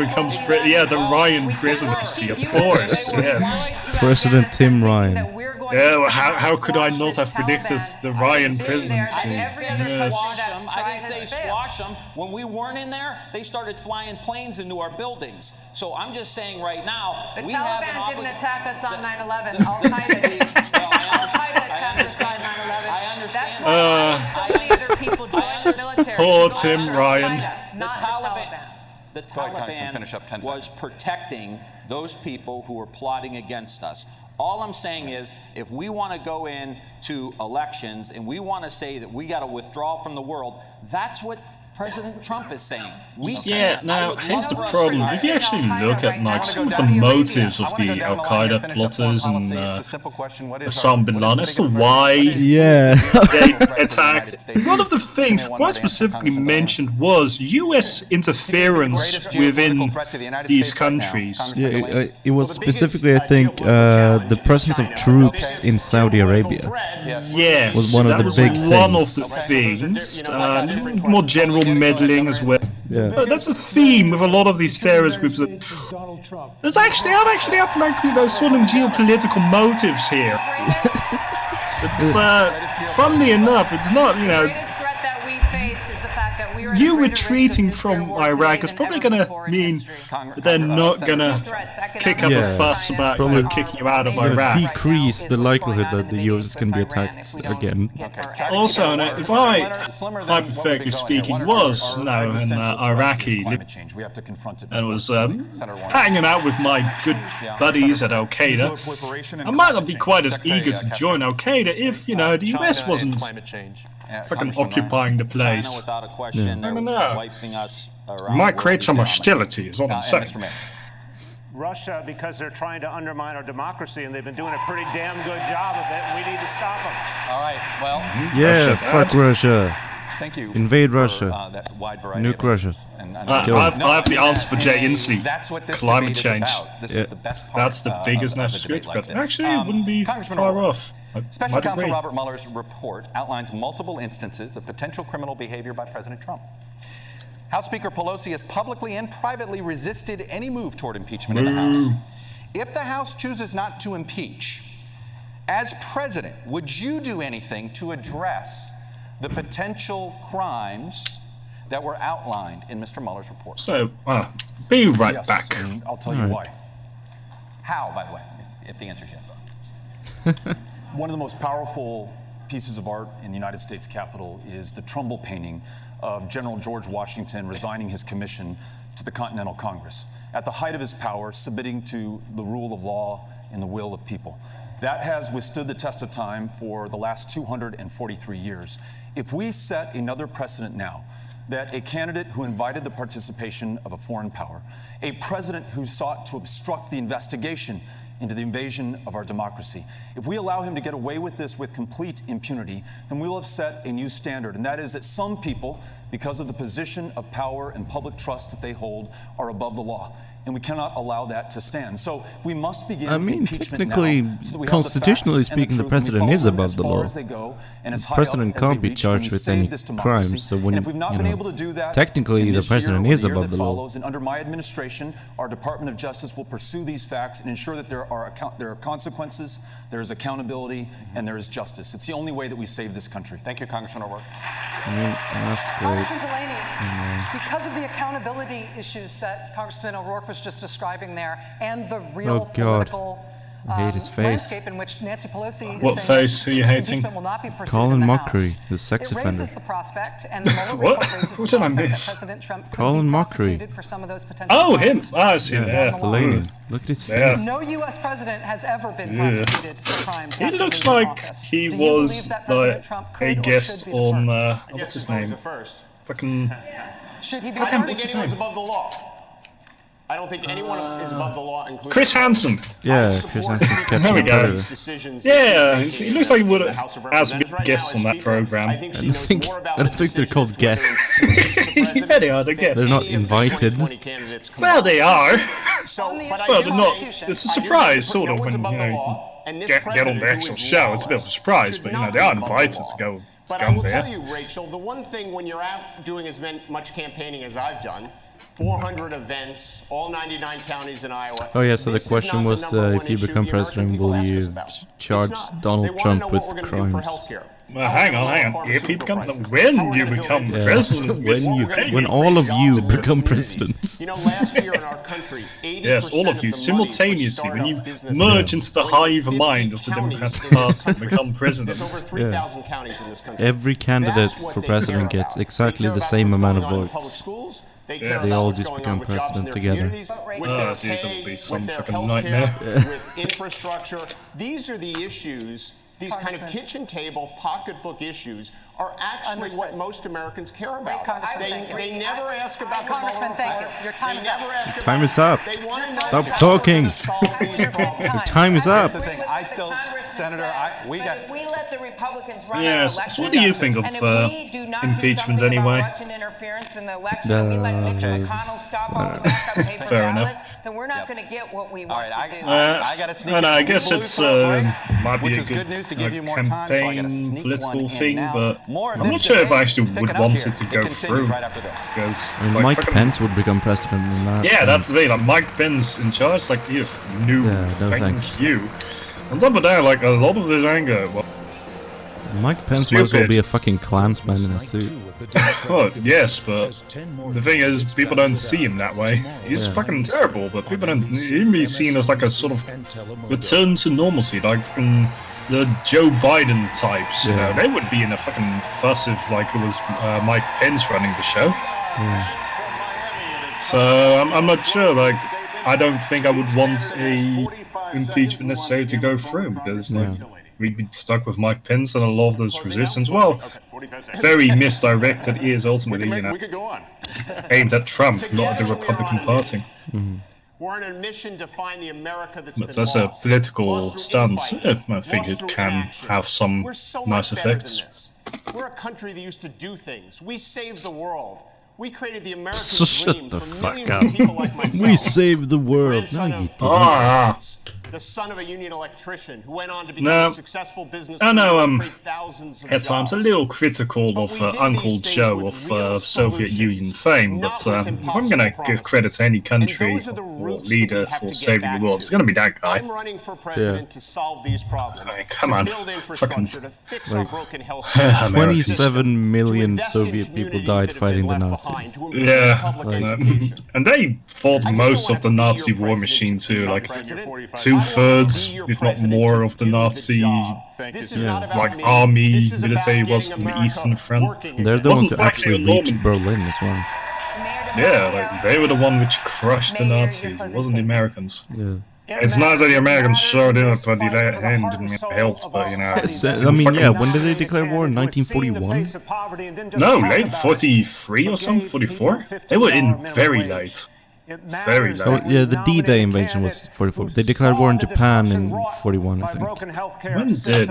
becomes the Ryan presidency, of course. Yes. President Tim Ryan. Yeah, how could I not have predicted the Ryan presidency? I didn't say squash them. When we weren't in there, they started flying planes into our buildings. So I'm just saying right now, the we have Taliban didn't attack us on 9/11. Al-Qaeda did. Well, I understand. That's why so many other people joined the military. Poor Tim Ryan. The Taliban was protecting those people who were plotting against us. All I'm saying is, if we want to go into elections and we want to say that we got to withdraw from the world, that's what President Trump is saying. Now here's the problem. If you actually look at like some of the motives of the Al-Qaeda plotters and Osama bin Laden as to why they attacked, one of the things quite specifically mentioned was U.S. interference within these countries. Yeah, it was specifically, I think, the presence of troops in Saudi Arabia. Yes, was one of the big things. One of the things. More general meddling as well. Yeah. That's a theme with a lot of these terrorist groups. There's actually, I'm actually up like those sort of geopolitical motives here. It's funnily enough, it's not, you know. You retreating from Iraq is probably going to mean that they're not going to kick up a fuss about kicking you out of Iraq. Decrease the likelihood that the US is going to be attacked again. Also, if I, hypothetically speaking, was an Iraqi and was hanging out with my good buddies at Al-Qaeda, I might not be quite as eager to join Al-Qaeda if, you know, the US wasn't fucking occupying the place. I don't know. Might create some hostility, is what I'm saying. Russia, because they're trying to undermine our democracy, and they've been doing a pretty damn good job of it, and we need to stop them. All right, well... Yeah, fuck Russia. Thank you. Invade Russia. That wide variety Nuke Russia. I have the answer for Jay Inslee. That's what this climate debate change. is about. This is the best part That's the biggest national security threat. Actually, it wouldn't be far off. Special Counsel Robert Mueller's report outlines multiple instances of potential criminal behavior by President Trump. House Speaker Pelosi has publicly and privately resisted any move toward impeachment in the House. If the House chooses not to impeach, as president, would you do anything to address the potential crimes that were outlined in Mr. Mueller's report? So, be right back. And I'll tell you why. How, by the way, if the answer is yes? One of the most powerful pieces of art in the United States Capitol is the Trumbull painting of General George Washington resigning his commission to the Continental Congress, at the height of his power, submitting to the rule of law and the will of people. That has withstood the test of time for the last 243 years. If we set another precedent now, that a candidate who invited the participation of a foreign power, a president who sought to obstruct the investigation into the invasion of our democracy, if we allow him to get away with this with complete impunity, then we will have set a new standard, and that is that some people, because of the position of power and public trust that they hold, are above the law. And we cannot allow that to stand. So we must begin impeachment technically, now, so that we constitutionally speaking, the president is above the law. The president can't be charged with any crimes. So when technically the president is above the law. And under my administration, our Department of Justice will pursue these facts and ensure that there are consequences, there is accountability, and there is justice. It's the only way that we save this country. Thank you, Congressman O'Rourke. That's great. Congressman Delaney, because of the accountability issues that Congressman O'Rourke was just describing there, and the real political I hate his face. landscape in which Nancy Pelosi What is face? Who are you hating? impeachment will not be pursued Colin in the Mockery, House. the sex It offender. raises the prospect, and the Mueller What? report raises the What did I prospect that miss? President Trump could Colin be Mockery. prosecuted for some of those potential Oh, him. crimes I see down that. the line. Delaney. Look at his Yeah. face. No U.S. president has ever been Yeah. prosecuted for crimes. He after looks leaving like office. he Do you was believe that President like Trump a could or guest should be the on first? what's his he's always name? the first. Fucking. Should he be I the don't first? think anyone's above the law. I don't think anyone is above the law, including Chris Hansen. Yeah, Chris Hansen's kept There we it go. forever. Yeah, he looks like he would have as guests on that program. I don't think they're called guests. Yeah, they are. They're guests. They're not invited. Well, they are. So, Well, they're not. It's a surprise, sort of, when get on the actual show. It's a bit of a surprise, but they are invited to go. But I will tell you, Rachel, the one thing when you're out doing as much campaigning as I've done, 400 events, all 99 counties in Iowa. Oh yeah, so the This is question not was, the number if one you issue become the American president, people will ask you us about. charge It's not. Donald They wanna Trump know with what we're gonna do for crimes? healthcare. Hang on. If he becomes, when you become Yeah, president, when all of you become presidents. You know, last year in our country, 80% Yes, all of you simultaneously, when you merge into the hive mind of the Democratic Party and become president. There's over 3,000 counties in this country. Every candidate That's what for they president care gets about. exactly They care the about same what's amount of going on in public votes. schools. They They care about all what's just going become on with jobs in president their together. communities, with their geez, that'll pay, be some with their fucking health nightmare. care, with infrastructure. These are the issues. These kind of kitchen table, pocketbook issues are actually what most Americans care about. They never ask about the Congressman, thank you. Your time is up. Time is up. They want to know Stop how talking. we're gonna solve these problems. Your time is up. That's the thing. I still, Senator, we got. If we let the Republicans run our Yes. election, What do you think of and if we do not impeachment do something anyway? about Russian interference in the election, and we let Mitch McConnell stop all the backup paper Fair enough. ballots, then we're not going to get what we want All right, to do. I got to sneak in. I guess We blew it's for a break, might be which a is good, good news to give you more time, so I got to campaign sneak political one in thing, now. but More of I'm this not sure if I debate actually is would picking up want here. it to It go continues through. right after this. Because I mean, Mike Pence would become president in that. yeah, that's the thing. Like Mike Pence in charge, like you new no thanks thanks. you. On top of that, like a lot of this anger. Well, Mike Pence might as well be a fucking Klansman in a suit. well, yes, but the thing is, people don't see him that way. He's Yeah. fucking terrible, but people don't. He'd be seen as like a sort of return to normalcy, like the Joe Biden types. You know, they would be in a fucking fuss if like it was Mike Pence running the show. So I'm not sure. Like, I don't think I would want a impeachment necessarily to go through because like, we'd be stuck with Mike Pence and a lot of those resistance. Well, very misdirected is ultimately, you know, aimed at Trump, not at the Republican Party. We're on a mission to find the America that's But been that's a lost. political Lost through stance. infighting, I think lost it through can inaction. have some We're so nice much better effects. than this. We're a country that used to do things. We saved the world. We created the American So dream shut the for fuck millions up. of people like myself. We saved the world. No, Grandson you of didn't. the son of a union electrician who went on to become No. a successful businessman. I know, and create thousands of at times a jobs. little critical of Uncle Joe of Soviet Union fame, but if I'm going to give credit to any country or leader for saving the world, it's going to be that guy. I'm running for president to solve these problems. I mean, come to on. build infrastructure, to fix our like, broken health care. 27 million Soviet people died fighting the Nazis. Yeah, and they fought most of the Nazi war machine too, like 2/3, if not more, of the Nazi like army, military was from the Eastern Front. They're the ones who Wasn't actually fighting alone. reached Berlin as well. Yeah, like they were the one which crushed the Nazis. It wasn't the Americans. Yeah. It's nice that the Americans showed up, but the end didn't help. But you know, I mean, yeah. When did they declare war? In 1941? No, late 43 or something, 44. They were in very late. Very So late. yeah, the D-Day invasion was 44. They declared war in Japan in 41, I think. When did?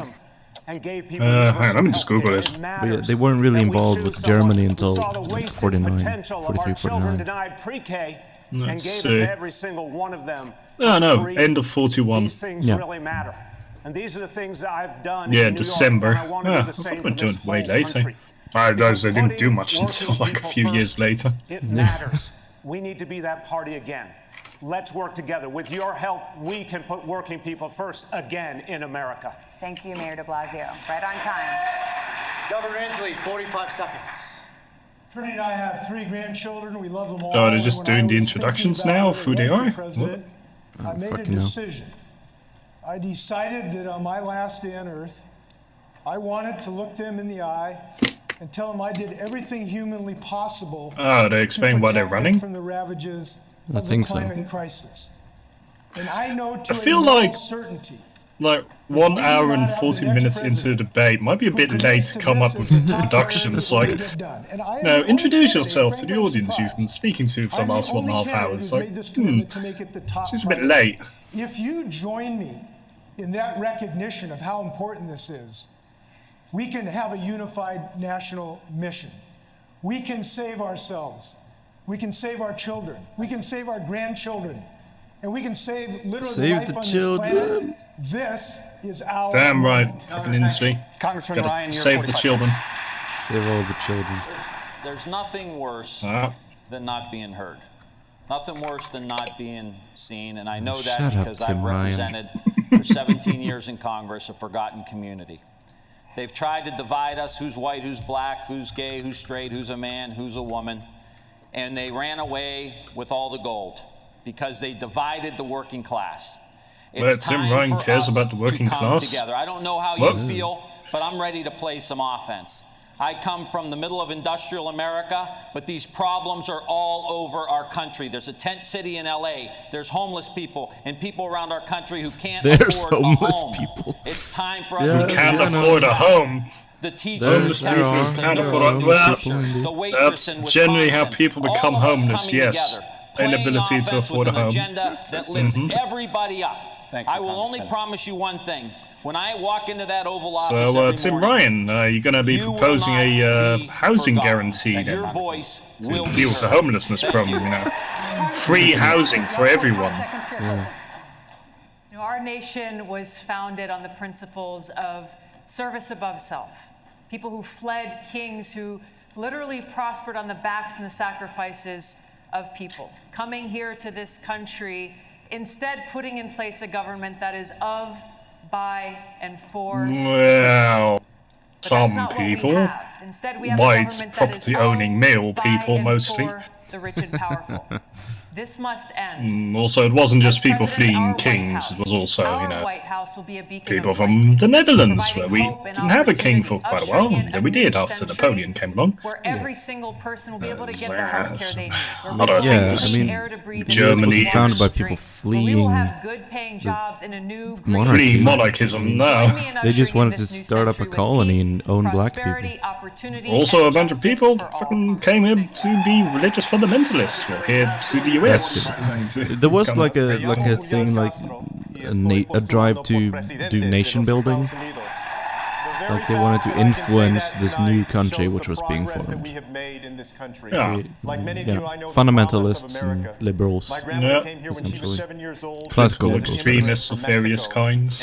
Hang on, let me just Google it. But yeah, they weren't really involved with Germany until like 49, 43, 49. Let's gave see. it to every single one of them. Oh no, end of 41. These things Yeah. really matter. And these are the things that I've done Yeah, in New December. York, and I want to Yeah, do I the same thought for we're doing this way whole later. country. They didn't do much until like a few years later. It matters. We need to be that party again. Let's work together. With your help, we can put working people first again in America. Thank you, Mayor de Blasio. Right on time. Governor Inslee, 45 seconds. Trinity and I have 3 grandchildren. We love them all. Oh, they're just When doing I the was introductions thinking about now whether of who to they run are? for president, I made a fucking hell. decision. I decided that on my last day on earth, I wanted to look them in the eye and tell them I did everything humanly possible Oh, they explain to why they're protect them running? from the ravages I of the think so. climate crisis. And I know to I feel a moral like- certainty Like 1 hour and 40 minutes into the debate might be a bit late to come up with introductions. Like, no, introduce yourself to the audience you've been speaking to for the last 1.5 hours. Like, seems a bit late. If you join me in that recognition of how important this is, we can have a unified national mission. We can save ourselves. We can save our children. We can save our grandchildren. And we can save literally Save life the on children. this planet. This is our Damn right, moment. fucking industry. Congressman Gotta Ryan, you're save the 45 children. Save all the children. There's nothing worse Ah. than not being heard. Nothing worse than not being seen, and I know that Shut up, because Tim I've Ryan. represented for 17 years in Congress a forgotten community. They've tried to divide us, who's white, who's black, who's gay, who's straight, who's a man, who's a woman, and they ran away with all the gold because they divided the working class. It's Tim time Ryan for cares us about the working to come class? together. I don't know how What? you feel, but I'm ready to play some offense. I come from the middle of industrial America, but these problems are all over our country. There's a tent city in LA. There's homeless people and people around our country who can't afford a home. People. It's time for us Who to can't get afford a home. the teachers, Homeless the people nurses, who the can't afford a nurse, home. the waitress in That's generally how Wisconsin. people become All of us homeless, coming yes. together, playing Inability to offense afford with a an home. agenda that lifts Mhm. everybody up. Thank you, I will only Congressman. promise you one thing. When I walk into that Oval Office So, every Tim morning, Ryan, you're going to be you will proposing not a be housing forgotten. guarantee That then your voice will to be deal with the heard. homelessness Thank problem, you. you know. Free housing for everyone. You know, our nation was founded on the principles of service above self. People who fled kings who literally prospered on the backs and the sacrifices of people. Coming here to this country, instead putting in place a government that is of, by, and for. Well, But that's some not what we people. have. Instead, we have a White government that is property-owning male by people, and mostly. for the rich and powerful. This must end. Also, it wasn't just people President, fleeing our White kings. It was also, Our you know, White House will be a beacon people of from light, the Netherlands, where providing we hope and didn't have a king for opportunity, quite a while. ushering in Then a we did new after century Napoleon came along. where every single person will be able to get the health care they need. Where we I don't will think have it was clean air to breathe and Germany. clean water founded by to people drink. Where we will fleeing have good-paying jobs in a new green monarchy. Fleeing monarchism, no. They just wanted to start up a colony and own black people. Also, a bunch of people fucking came here to be religious fundamentalists. Well, here to the US. There was like a thing like a drive to do nation building. Like they wanted to influence this new country which was being formed. Yeah. Fundamentalists and liberals. Yeah. Classical Political liberals. extremists of various kinds.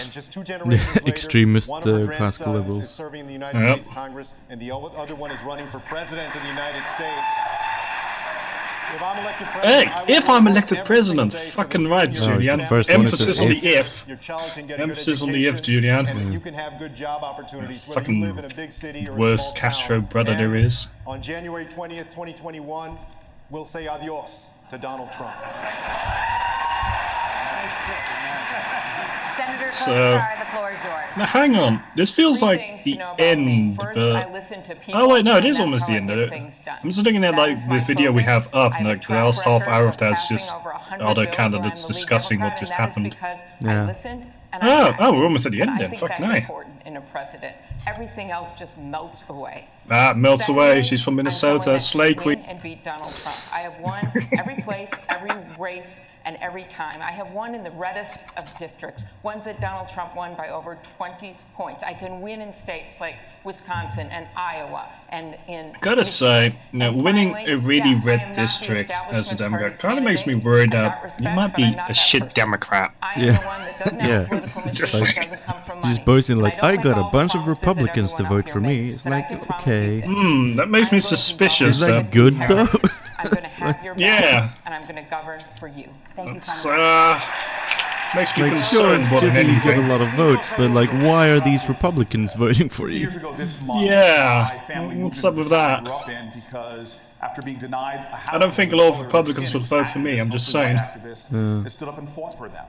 Extremist classical liberals. Serving the United Yep. States Congress, and the other one is running for president of the United States. If I'm elected president, Hey, if I'm elected president, fucking right, Julian. first one is Emphasis on the if. your child can get a good Emphasis on the if, education, Julian. and you can have good job opportunities, whether you Fucking live in a big city or a worst small Castro town. brother And there is. On January 20th, 2021, we'll say adios to Donald Trump. Senator So- Klobuchar, the floor is yours. Now hang on, this feels like the end, but oh wait, no, it is almost the end. I'm just looking at like the video we have up, and like the last half hour of that's just other candidates discussing what just happened. Yeah. Oh, we're almost at the end I then. think Fuck that's no. important in a president. Everything else just melts away. Melts away. She's from Minnesota, I'm slay someone that can queen. win and beat Donald Trump. I have won every place, every race, and every time. I have won in the reddest of districts, ones that Donald Trump won by over 20 points. I can win in states like Wisconsin and Iowa and in Gotta say, you know, winning finally, a really yeah, I red am not the district as a establishment Democrat party kind of makes me candidate. worried I that got respect, you might but be I'm not a that shit person. Democrat. I am the one that doesn't have a political Just machine like, that doesn't come from He's money. boasting And like, don't I make got a all the bunch of promises that Republicans to everyone vote up for here me. makes, It's but I like, can promise you okay. this. That makes me I'm voting suspicious. Is that good though? I'm going to have your back, Yeah. and I'm going to govern for you. Thank you, That's, Senator. makes me Like, sure, concerned it's more good than that you get a anything. lot of votes, but like, why are these Republicans voting for you? Years ago this month, Yeah. my family moved What's into up with the town I that? grew up in because after being denied a house I don't think a because lot the of color their Republicans skin, would vote for me, I'm just mostly saying. white activists that stood up and fought for them.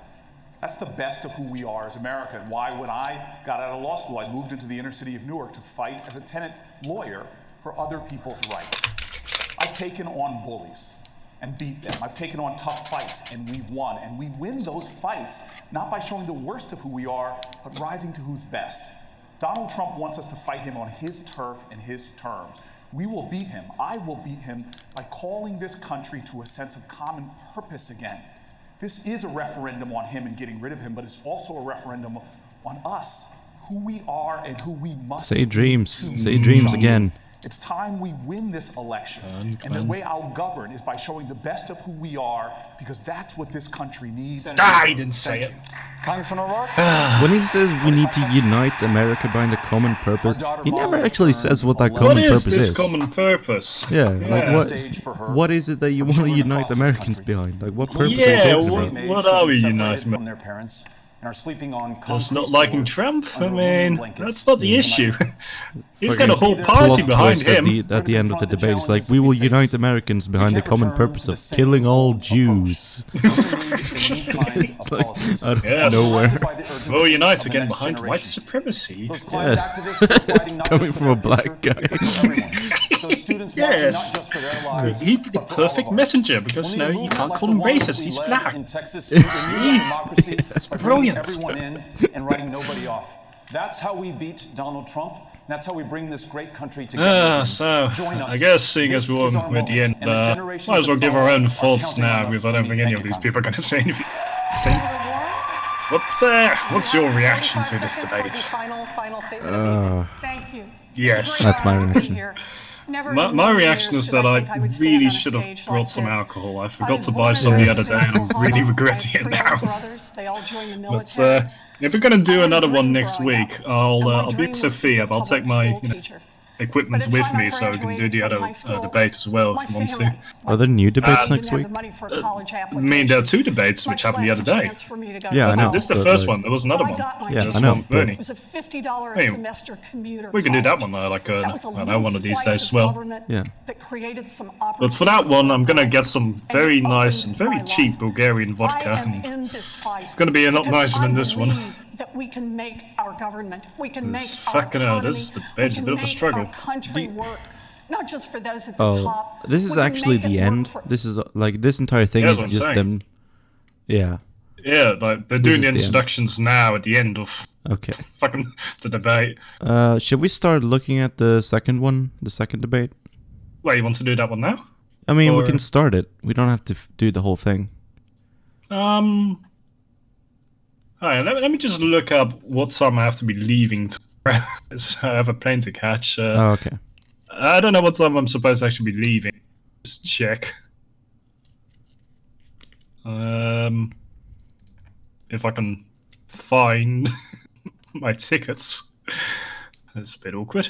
That's the best of who we are as America, and why when I got out of law school, I moved into the inner city of Newark to fight as a tenant lawyer for other people's rights. I've taken on bullies and beat them. I've taken on tough fights and we've won. And we win those fights not by showing the worst of who we are, but rising to who's best. Donald Trump wants us to fight him on his turf and his terms. We will beat him. I will beat him by calling this country to a sense of common purpose again. This is a referendum on him and getting rid of him, but it's also a referendum on us, who we are and who we must Say dreams. be. Say dreams again. It's time we win this election. And the way I'll govern is by showing the best of who we are, because that's what this country needs. I didn't say it. Congressman O'Rourke? When he says we need to unite America behind a common purpose, he never actually says what that common purpose is. What is this common purpose? Yeah, like what is it that you want to unite Americans behind? Like what purpose are you talking about? What are we uniting from their parents and are sleeping on Just not liking Trump? I mean, that's not the issue. He's got a whole party plot behind twist him. at the end of the debate. It's like, we will unite Americans behind the common purpose of killing all Jews. It's like, out of nowhere. We'll unite again behind white supremacy. Yeah. Coming from a black guy. Yes. He'd be the perfect messenger, because now you can't call him racist, he's black. That's brilliant. Everyone in and writing nobody off. That's how we beat Donald Trump. That's how we bring this great country together. So, I guess seeing as we're at the end, might as well give our own thoughts now, because I don't think any of these people are going to say anything. What's your reaction to this debate? Thank you. Yes. That's my reaction. My reaction is that I really should have brought some alcohol. I forgot to buy some the other day, and I'm really regretting it now. But if we're going to do another one next week, I'll be at Sophia, but I'll take my equipment with me so we can do the other debate as well if you want to. Are there new debates next week? I mean, there are two debates which happened the other day. Yeah, I know. This is the first one. There was another one. Yeah, I know. It was a $50 a semester commuter. We can do that one like I know one of these days as well. Yeah. That created some But for that one, I'm gonna get some very nice and very cheap Bulgarian vodka. It's gonna be a lot nicer than this one. That we can make our government, we can make our Fucking hell, economy, this debate's a bit of a struggle. country work, not just for those at the top. This is actually the end. This is like this entire thing is just them. Yeah. Yeah, like they're doing the introductions now at the end of fucking the debate. Should we start looking at the second one, the second debate? Wait, you want to do that one now? I mean, we can start it. We don't have to do the whole thing. Alright, let me just look up what time I have to be leaving. I have a plane to catch. Okay. I don't know what time I'm supposed to actually be leaving. Just check. If I can find my tickets. That's a bit awkward.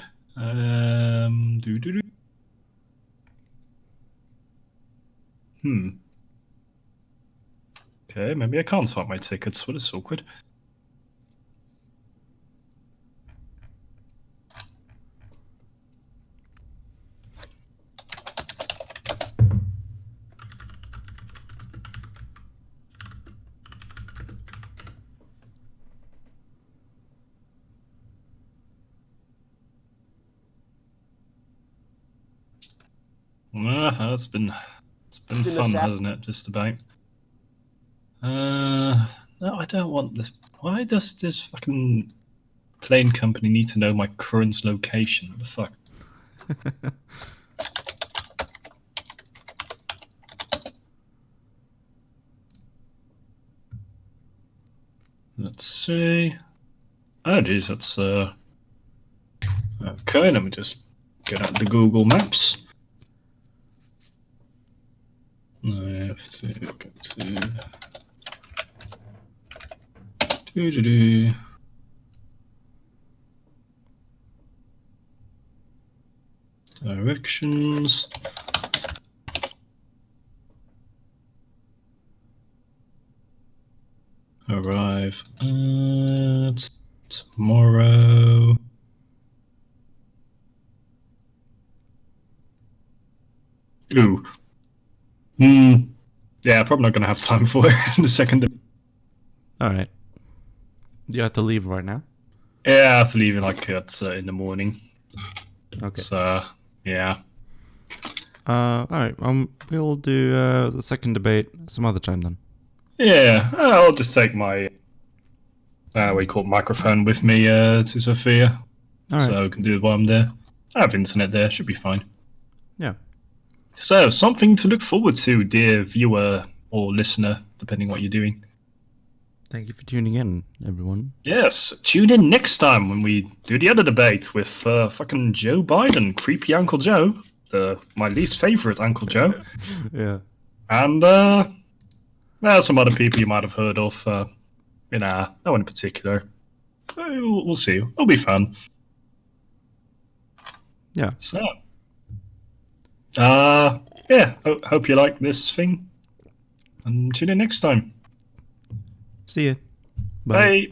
Okay, maybe I can't find my tickets. What is awkward? It's been fun, hasn't it? Just about. No, I don't want this. Why does this fucking plane company need to know my current location? What the fuck? Let's see. Oh, geez, that's okay. Let me just get out the Google Maps. I have to go to directions. Arrive at tomorrow. Ooh. Yeah, probably not going to have time for it in the second. Alright. You have to leave right now? Yeah, I have to leave in like in the morning. Okay. So, yeah. Alright, we'll do the second debate some other time then. Yeah, I'll just take my what you call it, microphone with me to Sophia. Alright. So I can do it while I'm there. I have internet there, should be fine. Yeah. So, something to look forward to, dear viewer or listener, depending what you're doing. Thank you for tuning in, everyone. Yes, tune in next time when we do the other debate with fucking Joe Biden, creepy Uncle Joe, my least favorite Uncle Joe. Yeah. And some other people you might have heard of. No one in particular. We'll see. It'll be fun. Yeah. So, hope you like this thing. And tune in next time. See ya. Bye.